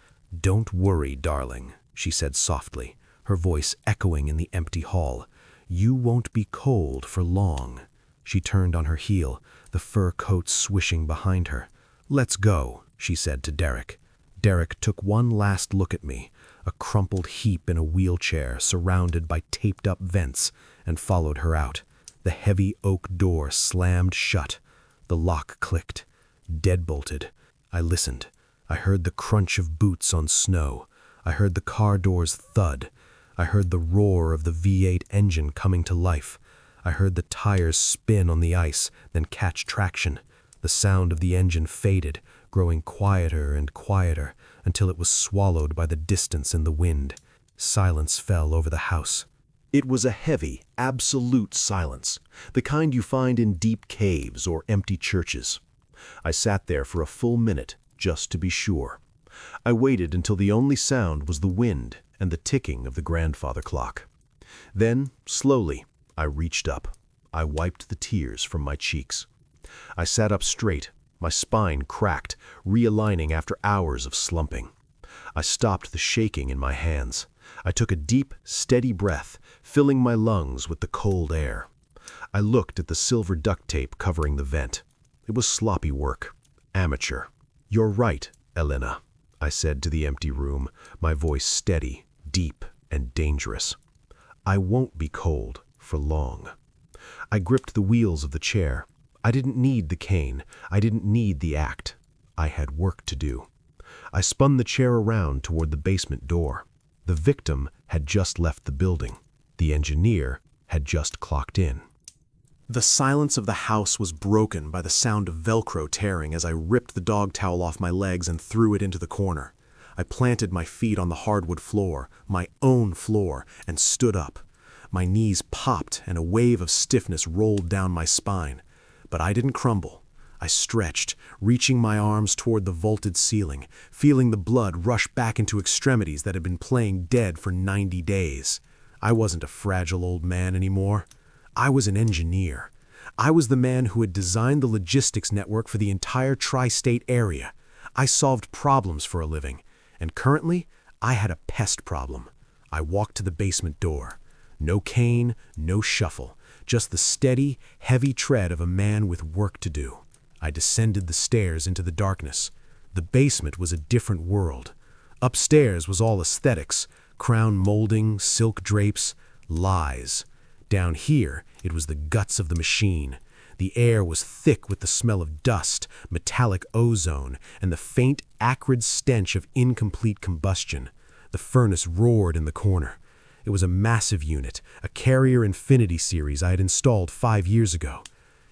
"Don't worry, darling," she said softly, her voice echoing in the empty hall. "You won't be cold for long." She turned on her heel, the fur coat swishing behind her. "Let's go," she said to Derek. Derek took one last look at me, a crumpled heap in a wheelchair surrounded by taped-up vents, and followed her out. The heavy oak door slammed shut. The lock clicked. Deadbolted. I listened. I heard the crunch of boots on snow. I heard the car doors thud. I heard the roar of the V8 engine coming to life. I heard the tires spin on the ice, then catch traction. The sound of the engine faded, growing quieter and quieter, until it was swallowed by the distance and the wind. Silence fell over the house. It was a heavy, absolute silence, the kind you find in deep caves or empty churches. I sat there for a full minute, just to be sure. I waited until the only sound was the wind and the ticking of the grandfather clock. Then, slowly, I reached up. I wiped the tears from my cheeks. I sat up straight, my spine cracked, realigning after hours of slumping. I stopped the shaking in my hands. I took a deep, steady breath, filling my lungs with the cold air. I looked at the silver duct tape covering the vent. It was sloppy work. Amateur. "You're right, Elena," I said to the empty room, my voice steady, deep, and dangerous. "I won't be cold for long." I gripped the wheels of the chair. I didn't need the cane. I didn't need the act. I had work to do. I spun the chair around toward the basement door. The victim had just left the building. The engineer had just clocked in. The silence of the house was broken by the sound of Velcro tearing as I ripped the dog towel off my legs and threw it into the corner. I planted my feet on the hardwood floor, my own floor, and stood up. My knees popped and a wave of stiffness rolled down my spine. But I didn't crumble. I stretched, reaching my arms toward the vaulted ceiling, feeling the blood rush back into extremities that had been playing dead for 90 days. I wasn't a fragile old man anymore. I was an engineer. I was the man who had designed the logistics network for the entire tri-state area. I solved problems for a living, and currently, I had a pest problem. I walked to the basement door. No cane, no shuffle, just the steady, heavy tread of a man with work to do. I descended the stairs into the darkness. The basement was a different world. Upstairs was all aesthetics, crown molding, silk drapes, lies. Down here, it was the guts of the machine. The air was thick with the smell of dust, metallic ozone, and the faint, acrid stench of incomplete combustion. The furnace roared in the corner. It was a massive unit, a Carrier Infinity series I had installed 5 years ago.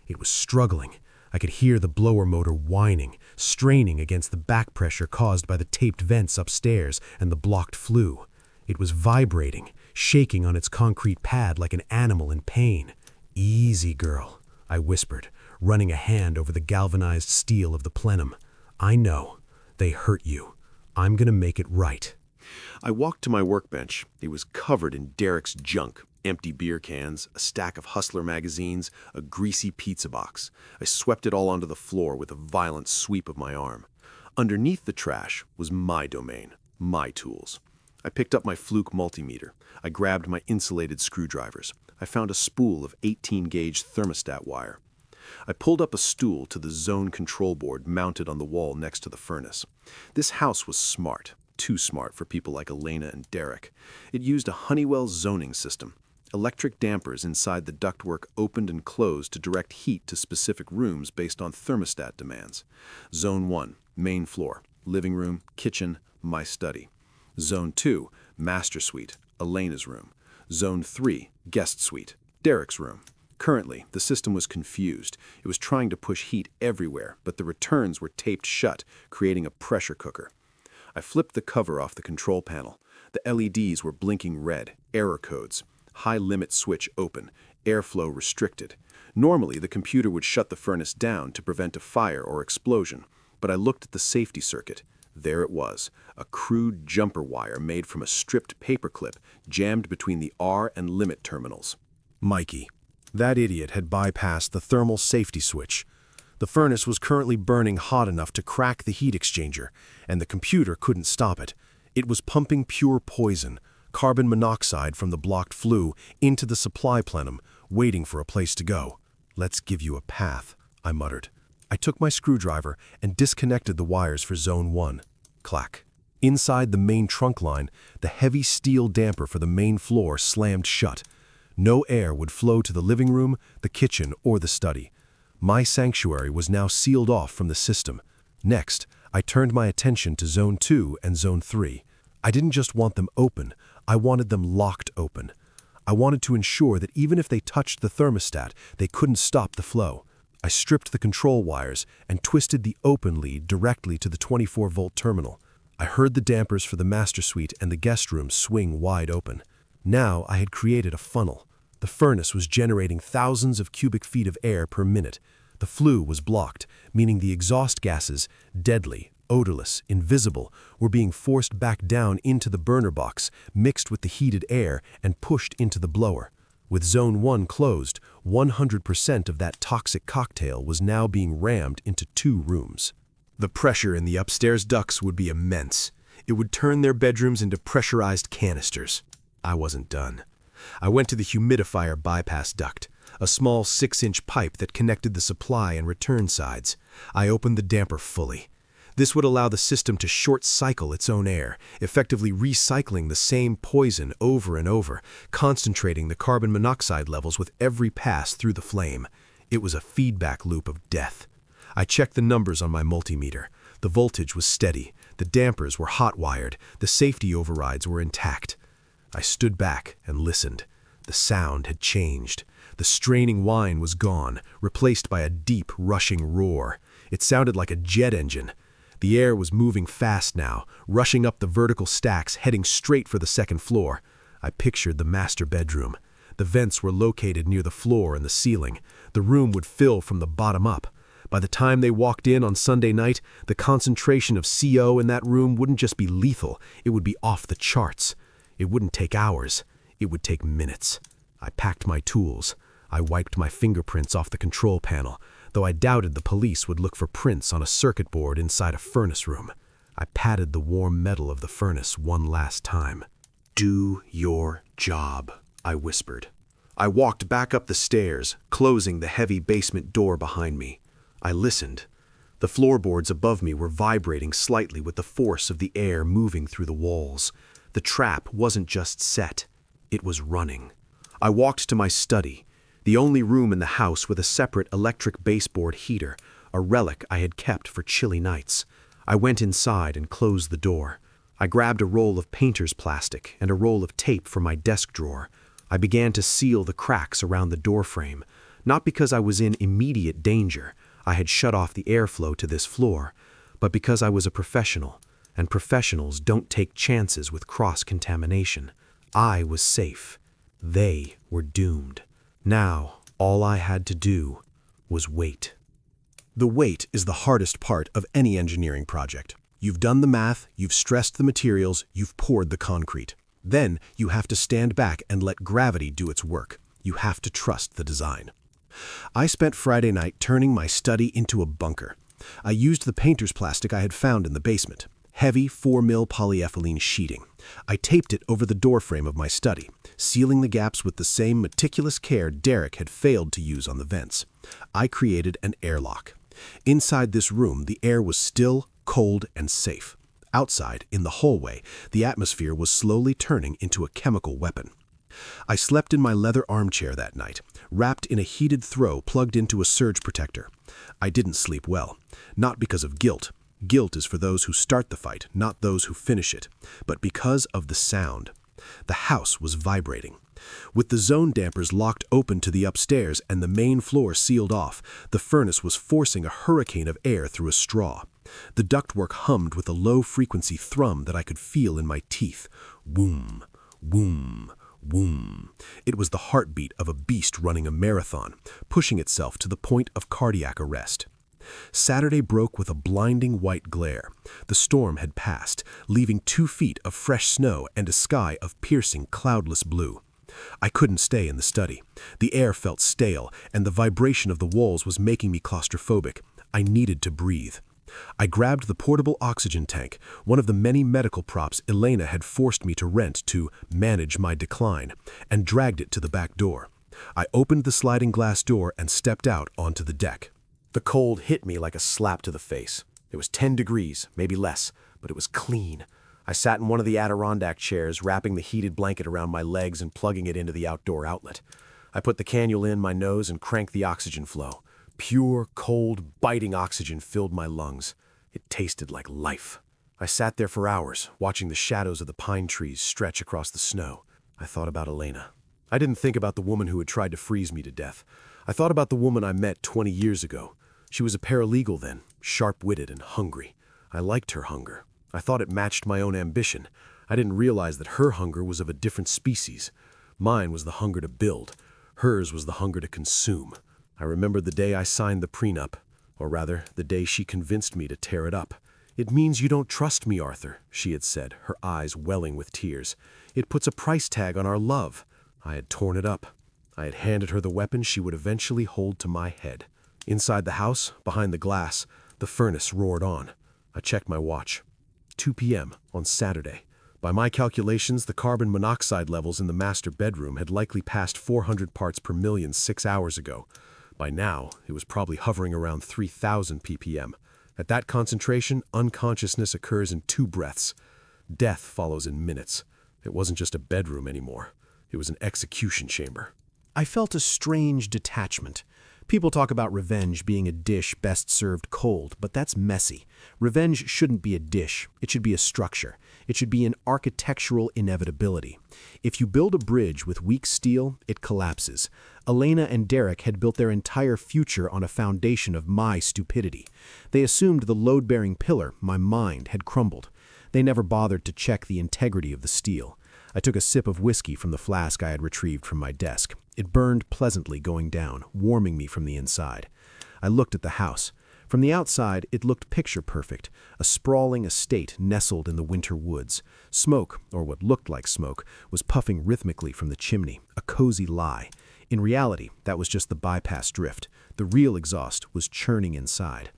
It was struggling. I could hear the blower motor whining, straining against the back pressure caused by the taped vents upstairs and the blocked flue. It was vibrating, shaking on its concrete pad like an animal in pain. "Easy, girl," I whispered, running a hand over the galvanized steel of the plenum. "I know. They hurt you. I'm gonna make it right." I walked to my workbench. It was covered in Derek's junk. Empty beer cans, a stack of Hustler magazines, a greasy pizza box. I swept it all onto the floor with a violent sweep of my arm. Underneath the trash was my domain, my tools. I picked up my Fluke multimeter. I grabbed my insulated screwdrivers. I found a spool of 18-gauge thermostat wire. I pulled up a stool to the zone control board mounted on the wall next to the furnace. This house was smart, too smart for people like Elena and Derek. It used a Honeywell zoning system. Electric dampers inside the ductwork opened and closed to direct heat to specific rooms based on thermostat demands. Zone 1, main floor, living room, kitchen, my study. Zone 2, master suite, Elena's room. Zone 3, guest suite, Derek's room. Currently, the system was confused. It was trying to push heat everywhere, but the returns were taped shut, creating a pressure cooker. I flipped the cover off the control panel. The LEDs were blinking red, error codes. High limit switch open, airflow restricted. Normally, the computer would shut the furnace down to prevent a fire or explosion, but I looked at the safety circuit. There it was, a crude jumper wire made from a stripped paperclip jammed between the R and limit terminals. Mikey. That idiot had bypassed the thermal safety switch. The furnace was currently burning hot enough to crack the heat exchanger, and the computer couldn't stop it. It was pumping pure poison, carbon monoxide from the blocked flue, into the supply plenum, waiting for a place to go. "Let's give you a path," I muttered. I took my screwdriver and disconnected the wires for Zone 1. Clack. Inside the main trunk line, the heavy steel damper for the main floor slammed shut. No air would flow to the living room, the kitchen, or the study. My sanctuary was now sealed off from the system. Next, I turned my attention to Zone 2 and Zone 3. I didn't just want them open, I wanted them locked open. I wanted to ensure that even if they touched the thermostat, they couldn't stop the flow. I stripped the control wires and twisted the open lead directly to the 24-volt terminal. I heard the dampers for the master suite and the guest room swing wide open. Now I had created a funnel. The furnace was generating thousands of cubic feet of air per minute. The flue was blocked, meaning the exhaust gases, deadly, odorless, invisible, were being forced back down into the burner box, mixed with the heated air, and pushed into the blower. With Zone 1 closed, 100% of that toxic cocktail was now being rammed into 2 rooms. The pressure in the upstairs ducts would be immense. It would turn their bedrooms into pressurized canisters. I wasn't done. I went to the humidifier bypass duct, a small 6-inch pipe that connected the supply and return sides. I opened the damper fully. This would allow the system to short-cycle its own air, effectively recycling the same poison over and over, concentrating the carbon monoxide levels with every pass through the flame. It was a feedback loop of death. I checked the numbers on my multimeter. The voltage was steady, the dampers were hot-wired, the safety overrides were intact. I stood back and listened. The sound had changed. The straining whine was gone, replaced by a deep, rushing roar. It sounded like a jet engine. The air was moving fast now, rushing up the vertical stacks, heading straight for the second floor. I pictured the master bedroom. The vents were located near the floor and the ceiling. The room would fill from the bottom up. By the time they walked in on Sunday night, the concentration of CO in that room wouldn't just be lethal, it would be off the charts. It wouldn't take hours, it would take minutes. I packed my tools. I wiped my fingerprints off the control panel, though I doubted the police would look for prints on a circuit board inside a furnace room. I patted the warm metal of the furnace one last time. "Do your job," I whispered. I walked back up the stairs, closing the heavy basement door behind me. I listened. The floorboards above me were vibrating slightly with the force of the air moving through the walls. The trap wasn't just set, it was running. I walked to my study, the only room in the house with a separate electric baseboard heater, a relic I had kept for chilly nights. I went inside and closed the door. I grabbed a roll of painter's plastic and a roll of tape from my desk drawer. I began to seal the cracks around the doorframe. Not because I was in immediate danger, I had shut off the airflow to this floor, but because I was a professional, and professionals don't take chances with cross-contamination. I was safe. They were doomed. Now, all I had to do was wait. The wait is the hardest part of any engineering project. You've done the math, you've stressed the materials, you've poured the concrete. Then you have to stand back and let gravity do its work. You have to trust the design. I spent Friday night turning my study into a bunker. I used the painter's plastic I had found in the basement. Heavy 4mm polyethylene sheeting. I taped it over the doorframe of my study, sealing the gaps with the same meticulous care Derek had failed to use on the vents. I created an airlock. Inside this room, the air was still, cold, and safe. Outside, in the hallway, the atmosphere was slowly turning into a chemical weapon. I slept in my leather armchair that night, wrapped in a heated throw plugged into a surge protector. I didn't sleep well, not because of guilt. Guilt is for those who start the fight, not those who finish it, but because of the sound. The house was vibrating. With the zone dampers locked open to the upstairs and the main floor sealed off, the furnace was forcing a hurricane of air through a straw. The ductwork hummed with a low-frequency thrum that I could feel in my teeth. Woom, woom, woom. It was the heartbeat of a beast running a marathon, pushing itself to the point of cardiac arrest. Saturday broke with a blinding white glare. The storm had passed, leaving 2 feet of fresh snow and a sky of piercing, cloudless blue. I couldn't stay in the study. The air felt stale, and the vibration of the walls was making me claustrophobic. I needed to breathe. I grabbed the portable oxygen tank, one of the many medical props Elena had forced me to rent to manage my decline, and dragged it to the back door. I opened the sliding glass door and stepped out onto the deck. The cold hit me like a slap to the face. It was 10 degrees, maybe less, but it was clean. I sat in one of the Adirondack chairs, wrapping the heated blanket around my legs and plugging it into the outdoor outlet. I put the cannula in my nose and cranked the oxygen flow. Pure, cold, biting oxygen filled my lungs. It tasted like life. I sat there for hours, watching the shadows of the pine trees stretch across the snow. I thought about Elena. I didn't think about the woman who had tried to freeze me to death. I thought about the woman I met 20 years ago. She was a paralegal then, sharp-witted and hungry. I liked her hunger. I thought it matched my own ambition. I didn't realize that her hunger was of a different species. Mine was the hunger to build. Hers was the hunger to consume. I remembered the day I signed the prenup, or rather, the day she convinced me to tear it up. "It means you don't trust me, Arthur," she had said, her eyes welling with tears. "It puts a price tag on our love." I had torn it up. I had handed her the weapon she would eventually hold to my head. Inside the house, behind the glass, the furnace roared on. I checked my watch. 2 p.m. on Saturday. By my calculations, the carbon monoxide levels in the master bedroom had likely passed 400 parts per million 6 hours ago. By now, it was probably hovering around 3,000 ppm. At that concentration, unconsciousness occurs in 2 breaths. Death follows in minutes. It wasn't just a bedroom anymore. It was an execution chamber. I felt a strange detachment. People talk about revenge being a dish best served cold, but that's messy. Revenge shouldn't be a dish. It should be a structure. It should be an architectural inevitability. If you build a bridge with weak steel, it collapses. Elena and Derek had built their entire future on a foundation of my stupidity. They assumed the load-bearing pillar, my mind, had crumbled. They never bothered to check the integrity of the steel. I took a sip of whiskey from the flask I had retrieved from my desk. It burned pleasantly going down, warming me from the inside. I looked at the house. From the outside, it looked picture-perfect, a sprawling estate nestled in the winter woods. Smoke, or what looked like smoke, was puffing rhythmically from the chimney, a cozy lie. In reality, that was just the bypass drift. The real exhaust was churning inside.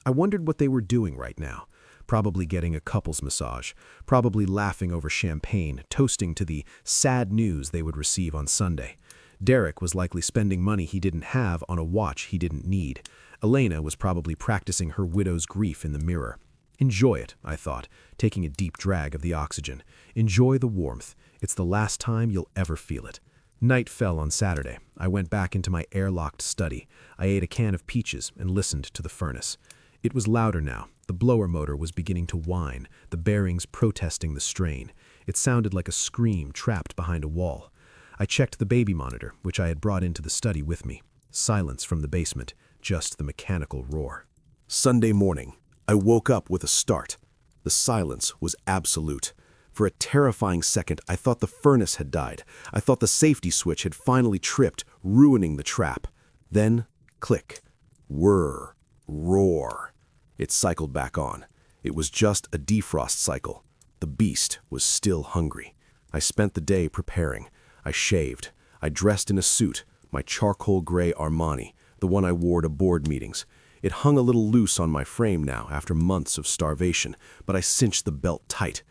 I wondered what they were doing right now. Probably getting a couple's massage, probably laughing over champagne, toasting to the sad news they would receive on Sunday. Derek was likely spending money he didn't have on a watch he didn't need. Elena was probably practicing her widow's grief in the mirror. Enjoy it, I thought, taking a deep drag of the oxygen. Enjoy the warmth. It's the last time you'll ever feel it. Night fell on Saturday. I went back into my airlocked study. I ate a can of peaches and listened to the furnace. It was louder now. The blower motor was beginning to whine, the bearings protesting the strain. It sounded like a scream trapped behind a wall. I checked the baby monitor, which I had brought into the study with me. Silence from the basement, just the mechanical roar. Sunday morning, I woke up with a start. The silence was absolute. For a terrifying second, I thought the furnace had died. I thought the safety switch had finally tripped, ruining the trap. Then, click, whir, roar. It cycled back on. It was just a defrost cycle. The beast was still hungry. I spent the day preparing. I shaved. I dressed in a suit, my charcoal gray Armani, the one I wore to board meetings. It hung a little loose on my frame now after months of starvation, but I cinched the belt tight.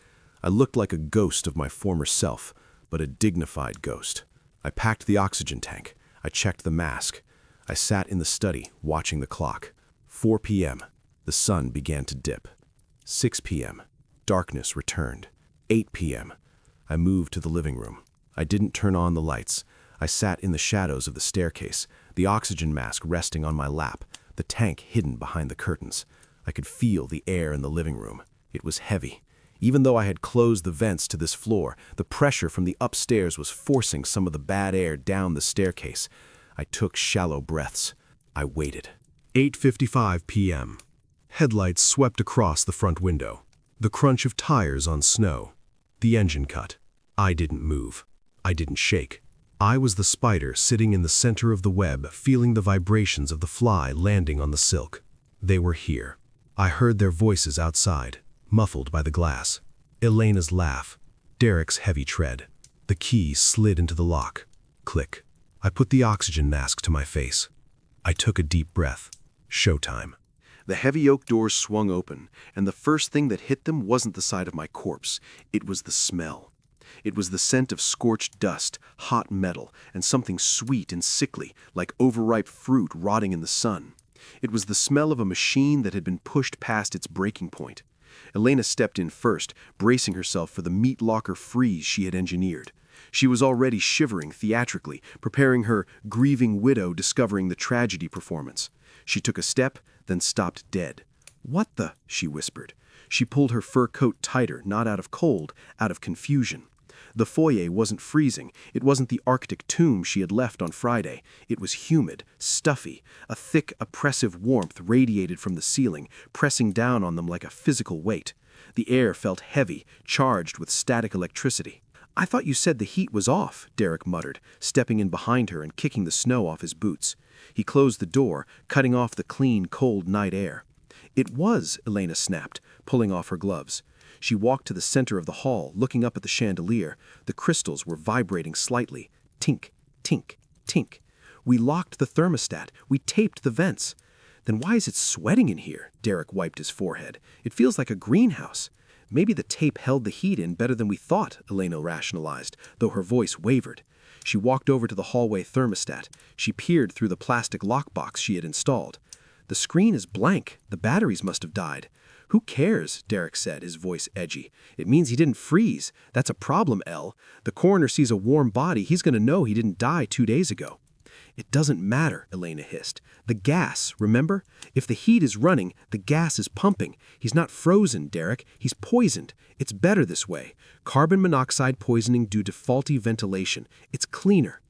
I looked like a ghost of my former self, but a dignified ghost. I packed the oxygen tank. I checked the mask. I sat in the study, watching the clock. 4 p.m. The sun began to dip. 6 p.m. Darkness returned. 8 p.m. I moved to the living room. I didn't turn on the lights. I sat in the shadows of the staircase, the oxygen mask resting on my lap, the tank hidden behind the curtains. I could feel the air in the living room. It was heavy. Even though I had closed the vents to this floor, the pressure from the upstairs was forcing some of the bad air down the staircase. I took shallow breaths. I waited. 8:55 p.m. Headlights swept across the front window. The crunch of tires on snow. The engine cut. I didn't move. I didn't shake. I was the spider sitting in the center of the web, feeling the vibrations of the fly landing on the silk. They were here. I heard their voices outside, muffled by the glass. Elena's laugh. Derek's heavy tread. The key slid into the lock. Click. I put the oxygen mask to my face. I took a deep breath. Showtime. The heavy oak doors swung open, and the first thing that hit them wasn't the sight of my corpse. It was the smell. It was the scent of scorched dust, hot metal, and something sweet and sickly, like overripe fruit rotting in the sun. It was the smell of a machine that had been pushed past its breaking point. Elena stepped in first, bracing herself for the meat locker freeze she had engineered. She was already shivering theatrically, preparing her grieving widow discovering the tragedy performance. She took a step, then stopped dead. "What the?" she whispered. She pulled her fur coat tighter, not out of cold, out of confusion. The foyer wasn't freezing. It wasn't the Arctic tomb she had left on Friday. It was humid, stuffy. A thick, oppressive warmth radiated from the ceiling, pressing down on them like a physical weight. The air felt heavy, charged with static electricity. "I thought you said the heat was off," Derek muttered, stepping in behind her and kicking the snow off his boots. He closed the door, cutting off the clean, cold night air. "It was," Elena snapped, pulling off her gloves. She walked to the center of the hall, looking up at the chandelier. The crystals were vibrating slightly. Tink, tink, tink. "We locked the thermostat. We taped the vents." "Then why is it sweating in here?" Derek wiped his forehead. "It feels like a greenhouse." "Maybe the tape held the heat in better than we thought," Elena rationalized, though her voice wavered. She walked over to the hallway thermostat. She peered through the plastic lockbox she had installed. "The screen is blank. The batteries must have died." "Who cares?" Derek said, his voice edgy. "It means he didn't freeze. That's a problem, Elle. The coroner sees a warm body. He's going to know he didn't die 2 days ago." "It doesn't matter," Elena hissed. "The gas, remember? If the heat is running, the gas is pumping. He's not frozen, Derek. He's poisoned. It's better this way. Carbon monoxide poisoning due to faulty ventilation. It's cleaner."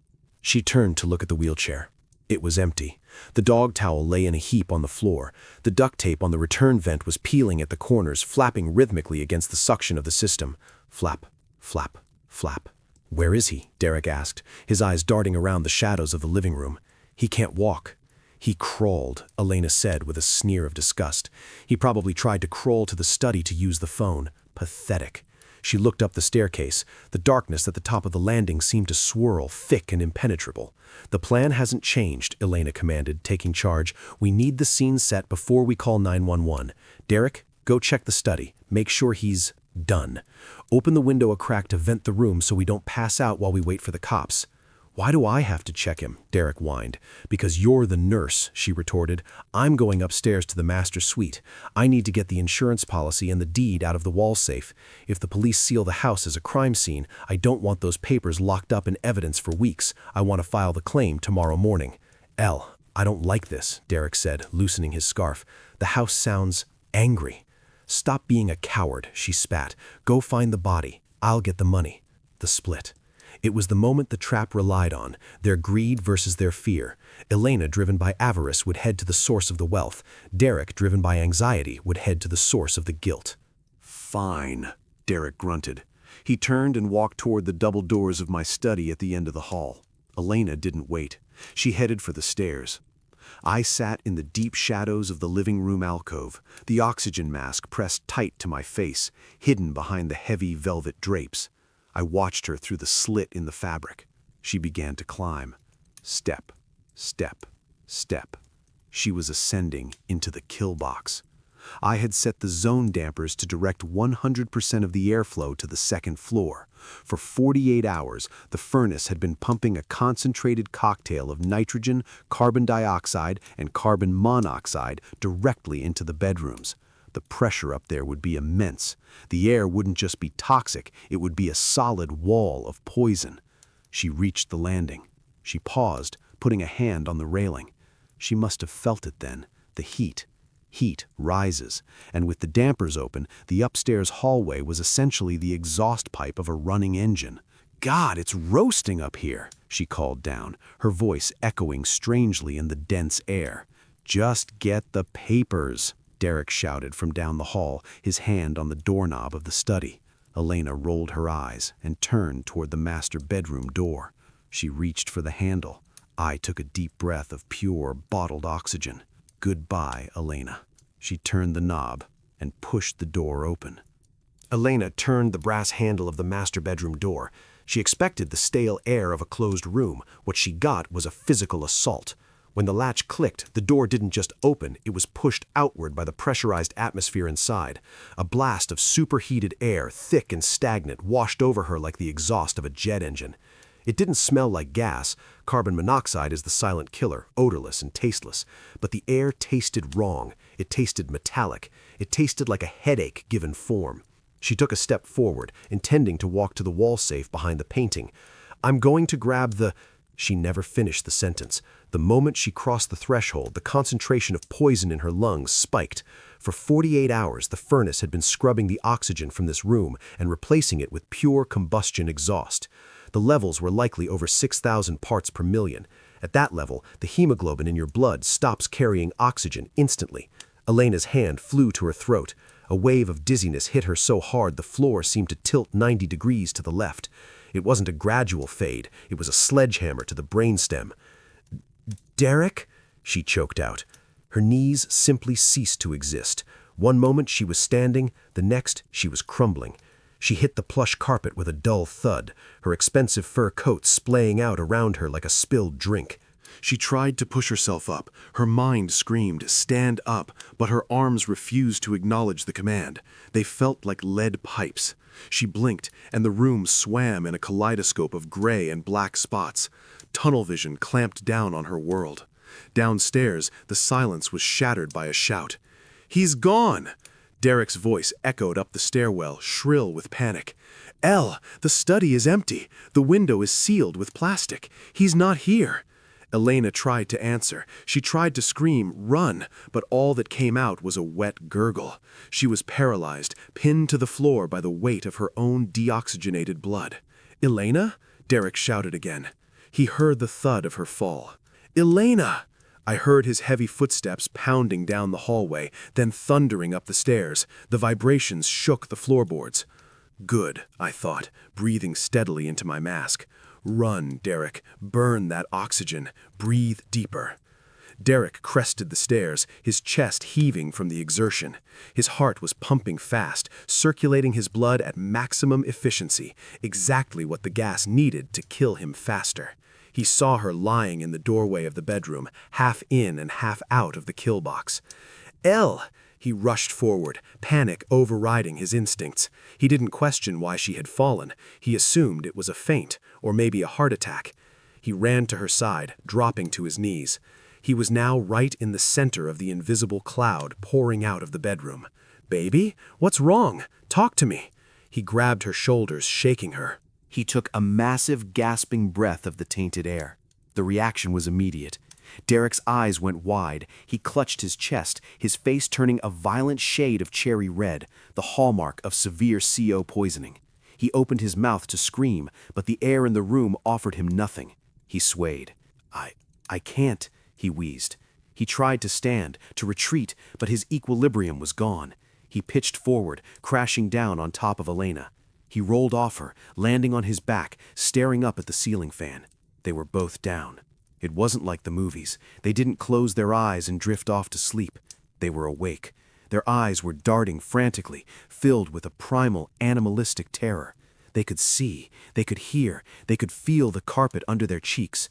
She turned to look at the wheelchair. It was empty. The dog towel lay in a heap on the floor. The duct tape on the return vent was peeling at the corners, flapping rhythmically against the suction of the system. Flap, flap, flap. "Where is he?" Derek asked, his eyes darting around the shadows of the living room. "He can't walk." "He crawled," Elena said with a sneer of disgust. "He probably tried to crawl to the study to use the phone. Pathetic." She looked up the staircase. The darkness at the top of the landing seemed to swirl, thick and impenetrable. "The plan hasn't changed," Elena commanded, taking charge. "We need the scene set before we call 911. Derek, go check the study. Make sure he's done. Open the window a crack to vent the room so we don't pass out while we wait for the cops." "Why do I have to check him?" Derek whined. "Because you're the nurse," she retorted. "I'm going upstairs to the master suite. I need to get the insurance policy and the deed out of the wall safe. If the police seal the house as a crime scene, I don't want those papers locked up in evidence for weeks. I want to file the claim tomorrow morning." "Elle, I don't like this," Derek said, loosening his scarf. "The house sounds angry." "Stop being a coward," she spat. "Go find the body. I'll get the money." The split. It was the moment the trap relied on, their greed versus their fear. Elena, driven by avarice, would head to the source of the wealth. Derek, driven by anxiety, would head to the source of the guilt. "Fine," Derek grunted. He turned and walked toward the double doors of my study at the end of the hall. Elena didn't wait. She headed for the stairs. I sat in the deep shadows of the living room alcove, the oxygen mask pressed tight to my face, hidden behind the heavy velvet drapes. I watched her through the slit in the fabric. She began to climb. Step, step, step. She was ascending into the kill box. I had set the zone dampers to direct 100% of the airflow to the second floor. For 48 hours, the furnace had been pumping a concentrated cocktail of nitrogen, carbon dioxide, and carbon monoxide directly into the bedrooms. The pressure up there would be immense. The air wouldn't just be toxic, it would be a solid wall of poison. She reached the landing. She paused, putting a hand on the railing. She must have felt it then, the heat. Heat rises, and with the dampers open, the upstairs hallway was essentially the exhaust pipe of a running engine. "God, it's roasting up here," she called down, her voice echoing strangely in the dense air. "Just get the papers," Derek shouted from down the hall, his hand on the doorknob of the study. Elena rolled her eyes and turned toward the master bedroom door. She reached for the handle. I took a deep breath of pure, bottled oxygen. "Goodbye, Elena." She turned the knob and pushed the door open. Elena turned the brass handle of the master bedroom door. She expected the stale air of a closed room. What she got was a physical assault. When the latch clicked, the door didn't just open, it was pushed outward by the pressurized atmosphere inside. A blast of superheated air, thick and stagnant, washed over her like the exhaust of a jet engine. It didn't smell like gas. Carbon monoxide is the silent killer, odorless and tasteless. But the air tasted wrong. It tasted metallic. It tasted like a headache given form. She took a step forward, intending to walk to the wall safe behind the painting. "I'm going to grab the—" She never finished the sentence. The moment she crossed the threshold, the concentration of poison in her lungs spiked. For 48 hours, the furnace had been scrubbing the oxygen from this room and replacing it with pure combustion exhaust. The levels were likely over 6,000 parts per million. At that level, the hemoglobin in your blood stops carrying oxygen instantly. Elena's hand flew to her throat. A wave of dizziness hit her so hard the floor seemed to tilt 90 degrees to the left. It wasn't a gradual fade, it was a sledgehammer to the brainstem. "Derek?" she choked out. Her knees simply ceased to exist. One moment she was standing, the next she was crumbling. She hit the plush carpet with a dull thud, her expensive fur coat splaying out around her like a spilled drink. She tried to push herself up. Her mind screamed, "Stand up," but her arms refused to acknowledge the command. They felt like lead pipes. She blinked, and the room swam in a kaleidoscope of gray and black spots. Tunnel vision clamped down on her world. Downstairs, the silence was shattered by a shout. "He's gone!" Derek's voice echoed up the stairwell, shrill with panic. "Elle, the study is empty. The window is sealed with plastic. He's not here." Elena tried to answer. She tried to scream, "Run," but all that came out was a wet gurgle. She was paralyzed, pinned to the floor by the weight of her own deoxygenated blood. "Elena?" Derek shouted again. He heard the thud of her fall. "Elena!" I heard his heavy footsteps pounding down the hallway, then thundering up the stairs. The vibrations shook the floorboards. Good, I thought, breathing steadily into my mask. Run, Derek. Burn that oxygen. Breathe deeper. Derek crested the stairs, his chest heaving from the exertion. His heart was pumping fast, circulating his blood at maximum efficiency, exactly what the gas needed to kill him faster. He saw her lying in the doorway of the bedroom, half in and half out of the kill box. "Elle!" He rushed forward, panic overriding his instincts. He didn't question why she had fallen. He assumed it was a faint, or maybe a heart attack. He ran to her side, dropping to his knees. He was now right in the center of the invisible cloud pouring out of the bedroom. "Baby, what's wrong? Talk to me." He grabbed her shoulders, shaking her. He took a massive, gasping breath of the tainted air. The reaction was immediate. Derek's eyes went wide. He clutched his chest, his face turning a violent shade of cherry red, the hallmark of severe CO poisoning. He opened his mouth to scream, but the air in the room offered him nothing. He swayed. I can't, he wheezed. He tried to stand, to retreat, but his equilibrium was gone. He pitched forward, crashing down on top of Elena. He rolled off her, landing on his back, staring up at the ceiling fan. They were both down. It wasn't like the movies. They didn't close their eyes and drift off to sleep. They were awake. Their eyes were darting frantically, filled with a primal, animalistic terror. They could see, they could hear, they could feel the carpet under their cheeks,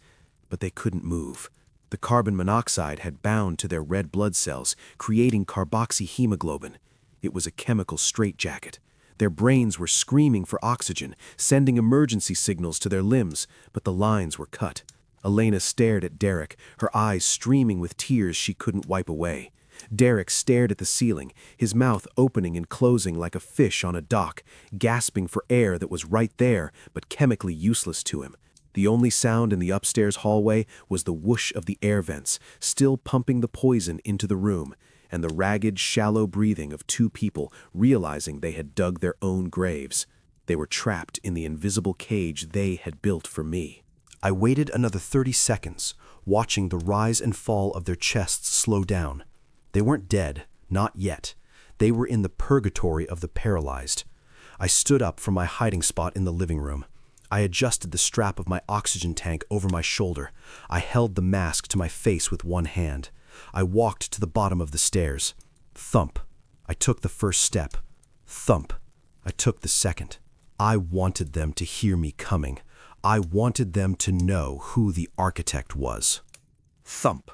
but they couldn't move. The carbon monoxide had bound to their red blood cells, creating carboxyhemoglobin. It was a chemical straitjacket. Their brains were screaming for oxygen, sending emergency signals to their limbs, but the lines were cut. Elena stared at Derek, her eyes streaming with tears she couldn't wipe away. Derek stared at the ceiling, his mouth opening and closing like a fish on a dock, gasping for air that was right there, but chemically useless to him. The only sound in the upstairs hallway was the whoosh of the air vents, still pumping the poison into the room, and the ragged, shallow breathing of two people realizing they had dug their own graves. They were trapped in the invisible cage they had built for me. I waited another 30 seconds, watching the rise and fall of their chests slow down. They weren't dead, not yet. They were in the purgatory of the paralyzed. I stood up from my hiding spot in the living room. I adjusted the strap of my oxygen tank over my shoulder. I held the mask to my face with one hand. I walked to the bottom of the stairs. Thump. I took the first step. Thump. I took the second. I wanted them to hear me coming. I wanted them to know who the architect was. Thump.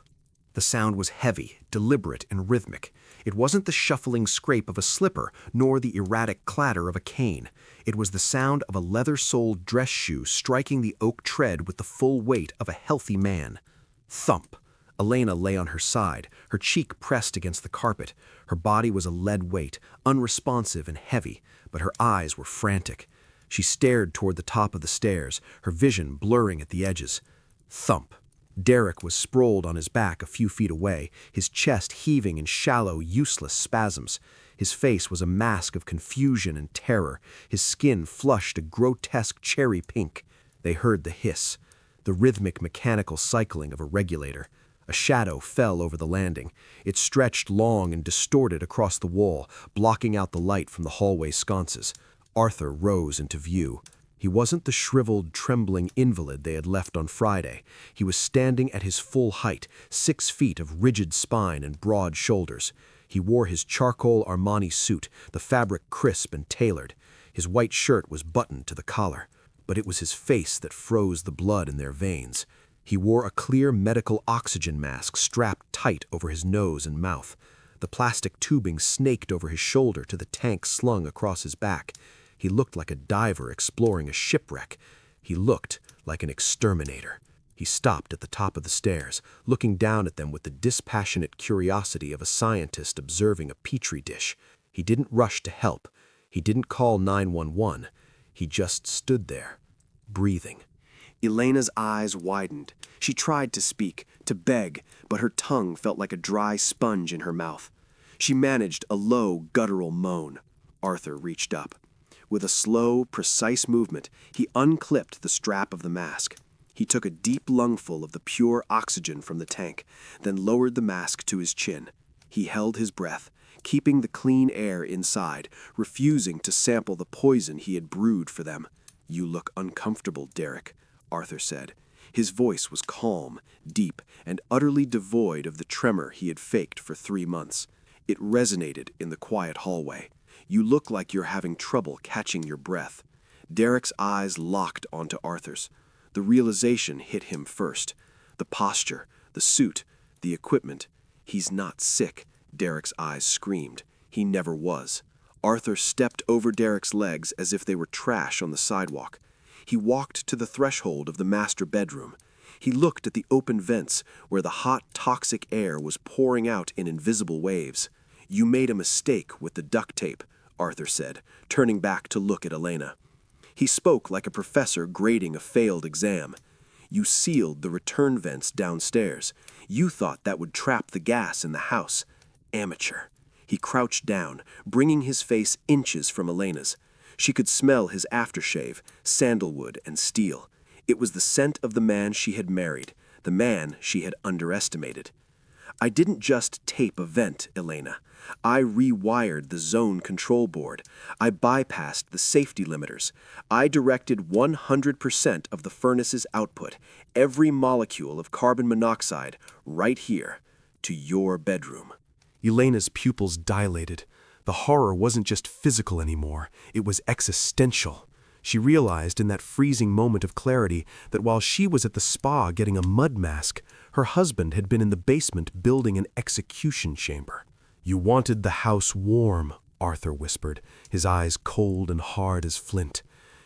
The sound was heavy, deliberate, and rhythmic. It wasn't the shuffling scrape of a slipper, nor the erratic clatter of a cane. It was the sound of a leather-soled dress shoe striking the oak tread with the full weight of a healthy man. Thump. Elena lay on her side, her cheek pressed against the carpet. Her body was a lead weight, unresponsive and heavy, but her eyes were frantic. She stared toward the top of the stairs, her vision blurring at the edges. Thump. Derek was sprawled on his back a few feet away, his chest heaving in shallow, useless spasms. His face was a mask of confusion and terror, his skin flushed a grotesque cherry pink. They heard the hiss, the rhythmic mechanical cycling of a regulator. A shadow fell over the landing. It stretched long and distorted across the wall, blocking out the light from the hallway sconces. Arthur rose into view. He wasn't the shriveled, trembling invalid they had left on Friday. He was standing at his full height, 6 feet of rigid spine and broad shoulders. He wore his charcoal Armani suit, the fabric crisp and tailored. His white shirt was buttoned to the collar, but it was his face that froze the blood in their veins. He wore a clear medical oxygen mask strapped tight over his nose and mouth. The plastic tubing snaked over his shoulder to the tank slung across his back. He looked like a diver exploring a shipwreck. He looked like an exterminator. He stopped at the top of the stairs, looking down at them with the dispassionate curiosity of a scientist observing a petri dish. He didn't rush to help. He didn't call 911. He just stood there, breathing. Elena's eyes widened. She tried to speak, to beg, but her tongue felt like a dry sponge in her mouth. She managed a low, guttural moan. Arthur reached up. With a slow, precise movement, he unclipped the strap of the mask. He took a deep lungful of the pure oxygen from the tank, then lowered the mask to his chin. He held his breath, keeping the clean air inside, refusing to sample the poison he had brewed for them. "You look uncomfortable, Derek," Arthur said. His voice was calm, deep, and utterly devoid of the tremor he had faked for 3 months. It resonated in the quiet hallway. "You look like you're having trouble catching your breath." Derek's eyes locked onto Arthur's. The realization hit him first. The posture, the suit, the equipment. "He's not sick," Derek's eyes screamed. He never was. Arthur stepped over Derek's legs as if they were trash on the sidewalk. He walked to the threshold of the master bedroom. He looked at the open vents where the hot, toxic air was pouring out in invisible waves. "You made a mistake with the duct tape," Arthur said, turning back to look at Elena. He spoke like a professor grading a failed exam. "You sealed the return vents downstairs. You thought that would trap the gas in the house. Amateur." He crouched down, bringing his face inches from Elena's. She could smell his aftershave, sandalwood and steel. It was the scent of the man she had married, the man she had underestimated. I didn't just tape a vent, Elena. I rewired the zone control board. I bypassed the safety limiters. I directed 100% of the furnace's output, every molecule of carbon monoxide, right here, to your bedroom. Elena's pupils dilated. The horror wasn't just physical anymore, it was existential. She realized in that freezing moment of clarity that while she was at the spa getting a mud mask, her husband had been in the basement building an execution chamber. "You wanted the house warm," Arthur whispered, his eyes cold and hard as flint.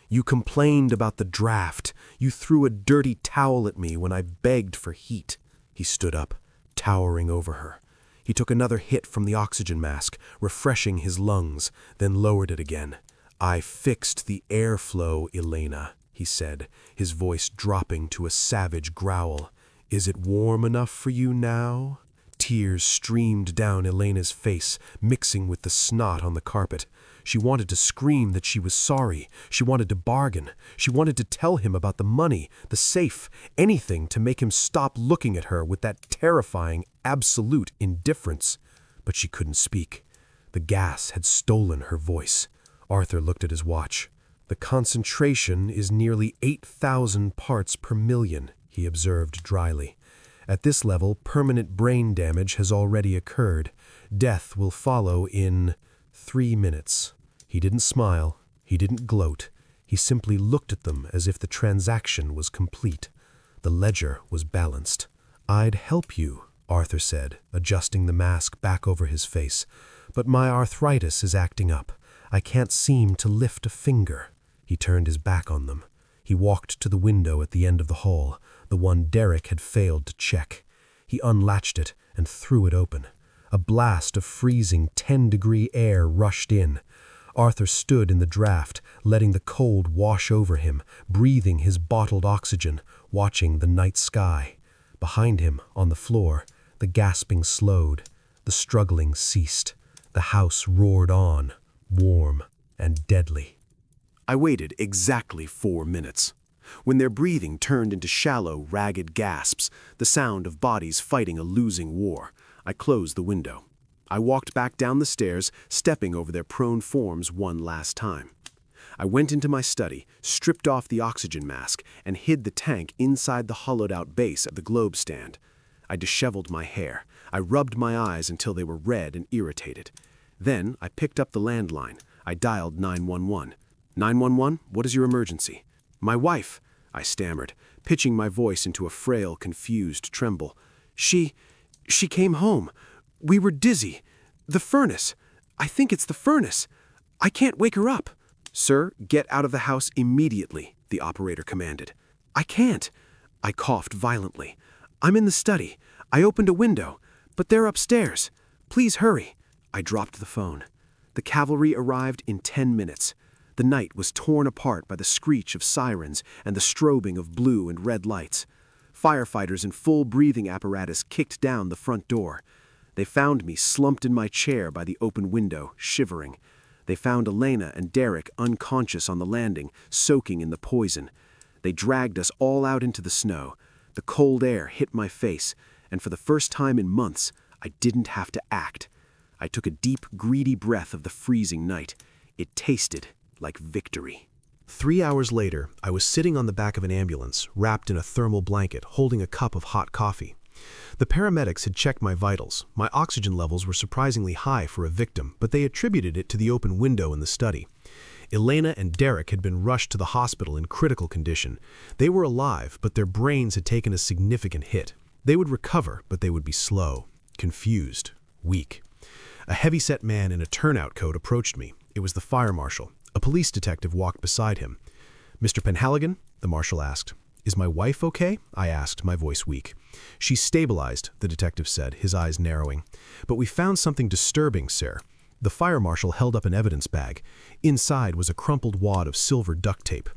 "You complained about the draft. You threw a dirty towel at me when I begged for heat." He stood up, towering over her. He took another hit from the oxygen mask, refreshing his lungs, then lowered it again. "I fixed the airflow, Elena," he said, his voice dropping to a savage growl. "Is it warm enough for you now?" Tears streamed down Elena's face, mixing with the snot on the carpet. She wanted to scream that she was sorry. She wanted to bargain. She wanted to tell him about the money, the safe, anything to make him stop looking at her with that terrifying, absolute indifference. But she couldn't speak. The gas had stolen her voice. Arthur looked at his watch. "The concentration is nearly 8,000 parts per million," he observed dryly. "At this level, permanent brain damage has already occurred. Death will follow in 3 minutes." He didn't smile. He didn't gloat. He simply looked at them as if the transaction was complete. The ledger was balanced. "I'd help you," Arthur said, adjusting the mask back over his face. "But my arthritis is acting up. I can't seem to lift a finger." He turned his back on them. He walked to the window at the end of the hall, the one Derek had failed to check. He unlatched it and threw it open. A blast of freezing 10-degree air rushed in. Arthur stood in the draft, letting the cold wash over him, breathing his bottled oxygen, watching the night sky. Behind him, on the floor, the gasping slowed. The struggling ceased. The house roared on, warm and deadly. I waited exactly 4 minutes. When their breathing turned into shallow, ragged gasps, the sound of bodies fighting a losing war, I closed the window. I walked back down the stairs, stepping over their prone forms one last time. I went into my study, stripped off the oxygen mask, and hid the tank inside the hollowed-out base of the globe stand. I disheveled my hair. I rubbed my eyes until they were red and irritated. Then I picked up the landline. I dialed 911. 911, what is your emergency? "My wife," I stammered, pitching my voice into a frail, confused tremble. She came home. We were dizzy. The furnace. I think it's the furnace. I can't wake her up." "Sir, get out of the house immediately," the operator commanded. "I can't." I coughed violently. "I'm in the study. I opened a window, but they're upstairs. Please hurry." I dropped the phone. The cavalry arrived in 10 minutes. The night was torn apart by the screech of sirens and the strobing of blue and red lights. Firefighters in full breathing apparatus kicked down the front door. They found me slumped in my chair by the open window, shivering. They found Elena and Derek unconscious on the landing, soaking in the poison. They dragged us all out into the snow. The cold air hit my face, and for the first time in months, I didn't have to act. I took a deep, greedy breath of the freezing night. It tasted like victory. 3 hours later, I was sitting on the back of an ambulance, wrapped in a thermal blanket, holding a cup of hot coffee. The paramedics had checked my vitals. My oxygen levels were surprisingly high for a victim, but they attributed it to the open window in the study. Elena and Derek had been rushed to the hospital in critical condition. They were alive, but their brains had taken a significant hit. They would recover, but they would be slow, confused, weak. A heavy-set man in a turnout coat approached me. It was the fire marshal. A police detective walked beside him. "Mr. Penhaligon?" the marshal asked. "Is my wife okay?" I asked, my voice weak. "She's stabilized," the detective said, his eyes narrowing. "But we found something disturbing, sir." The fire marshal held up an evidence bag. Inside was a crumpled wad of silver duct tape.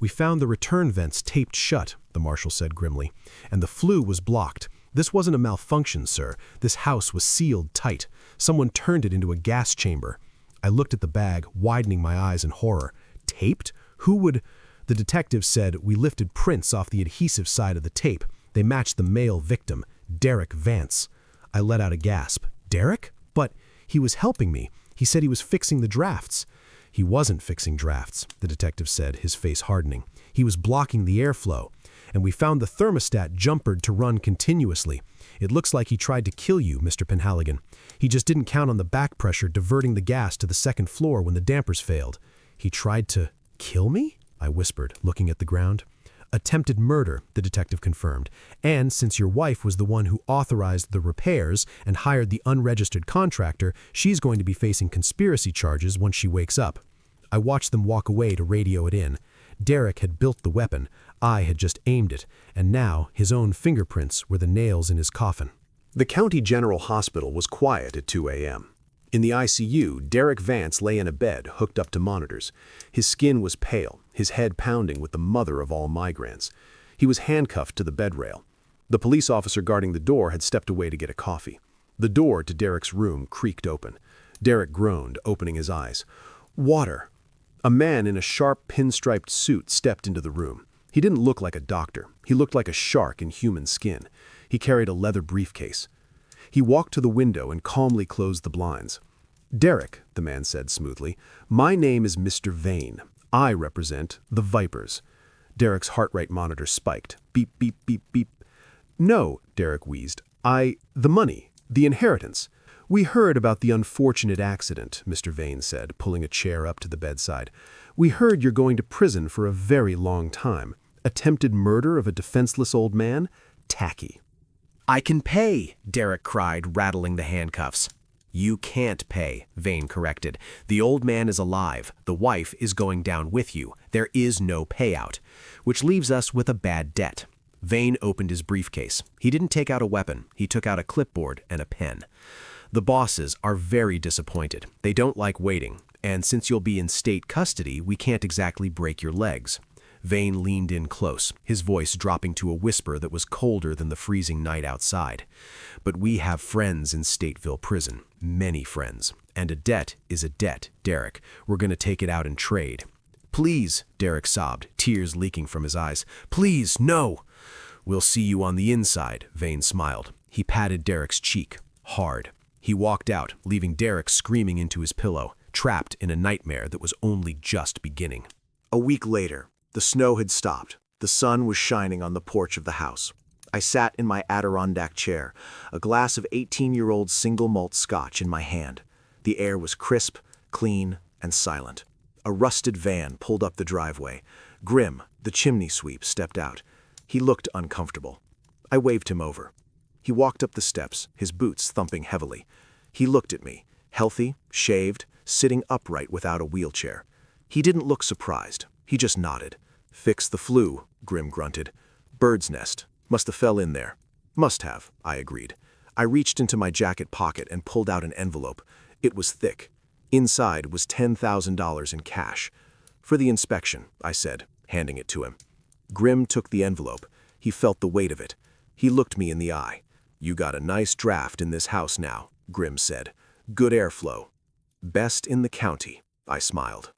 "We found the return vents taped shut," the marshal said grimly, "and the flue was blocked. This wasn't a malfunction, sir. This house was sealed tight. Someone turned it into a gas chamber." I looked at the bag, widening my eyes in horror. Taped? Who would... The detective said we lifted prints off the adhesive side of the tape. They matched the male victim, Derek Vance. I let out a gasp. Derek? But he was helping me. He said he was fixing the drafts. He wasn't fixing drafts, the detective said, his face hardening. He was blocking the airflow. And we found the thermostat jumpered to run continuously. It looks like he tried to kill you, Mr. Penhaligon. He just didn't count on the back pressure diverting the gas to the second floor when the dampers failed. He tried to kill me? I whispered, looking at the ground. Attempted murder, the detective confirmed. And since your wife was the one who authorized the repairs and hired the unregistered contractor, she's going to be facing conspiracy charges once she wakes up. I watched them walk away to radio it in. Derek had built the weapon. I had just aimed it, and now his own fingerprints were the nails in his coffin. The County General Hospital was quiet at 2 a.m. In the ICU, Derek Vance lay in a bed hooked up to monitors. His skin was pale, his head pounding with the mother of all migraines. He was handcuffed to the bed rail. The police officer guarding the door had stepped away to get a coffee. The door to Derek's room creaked open. Derek groaned, opening his eyes. Water. A man in a sharp pinstriped suit stepped into the room. He didn't look like a doctor. He looked like a shark in human skin. He carried a leather briefcase. He walked to the window and calmly closed the blinds. Derek, the man said smoothly, my name is Mr. Vane. I represent the Vipers. Derek's heart rate monitor spiked. Beep, beep, beep, beep. No, Derek wheezed. The money, the inheritance. We heard about the unfortunate accident, Mr. Vane said, pulling a chair up to the bedside. We heard you're going to prison for a very long time. Attempted murder of a defenseless old man? Tacky. I can pay, Derek cried, rattling the handcuffs. You can't pay, Vane corrected. The old man is alive. The wife is going down with you. There is no payout. Which leaves us with a bad debt. Vane opened his briefcase. He didn't take out a weapon. He took out a clipboard and a pen. The bosses are very disappointed. They don't like waiting. And since you'll be in state custody, we can't exactly break your legs. Vane leaned in close, his voice dropping to a whisper that was colder than the freezing night outside. But we have friends in Stateville Prison, many friends. And a debt is a debt, Derek. We're going to take it out in trade. Please, Derek sobbed, tears leaking from his eyes. Please, no. We'll see you on the inside, Vane smiled. He patted Derek's cheek, hard. He walked out, leaving Derek screaming into his pillow, trapped in a nightmare that was only just beginning. A week later, the snow had stopped. The sun was shining on the porch of the house. I sat in my Adirondack chair, a glass of 18-year-old single malt scotch in my hand. The air was crisp, clean, and silent. A rusted van pulled up the driveway. Grim, the chimney sweep, stepped out. He looked uncomfortable. I waved him over. He walked up the steps, his boots thumping heavily. He looked at me, healthy, shaved, sitting upright without a wheelchair. He didn't look surprised. He just nodded. Fix the flu, Grim grunted. Bird's nest. Must have fell in there. Must have, I agreed. I reached into my jacket pocket and pulled out an envelope. It was thick. Inside was $10,000 in cash. For the inspection, I said, handing it to him. Grim took the envelope. He felt the weight of it. He looked me in the eye. You got a nice draft in this house now, Grim said. Good airflow. Best in the county, I smiled.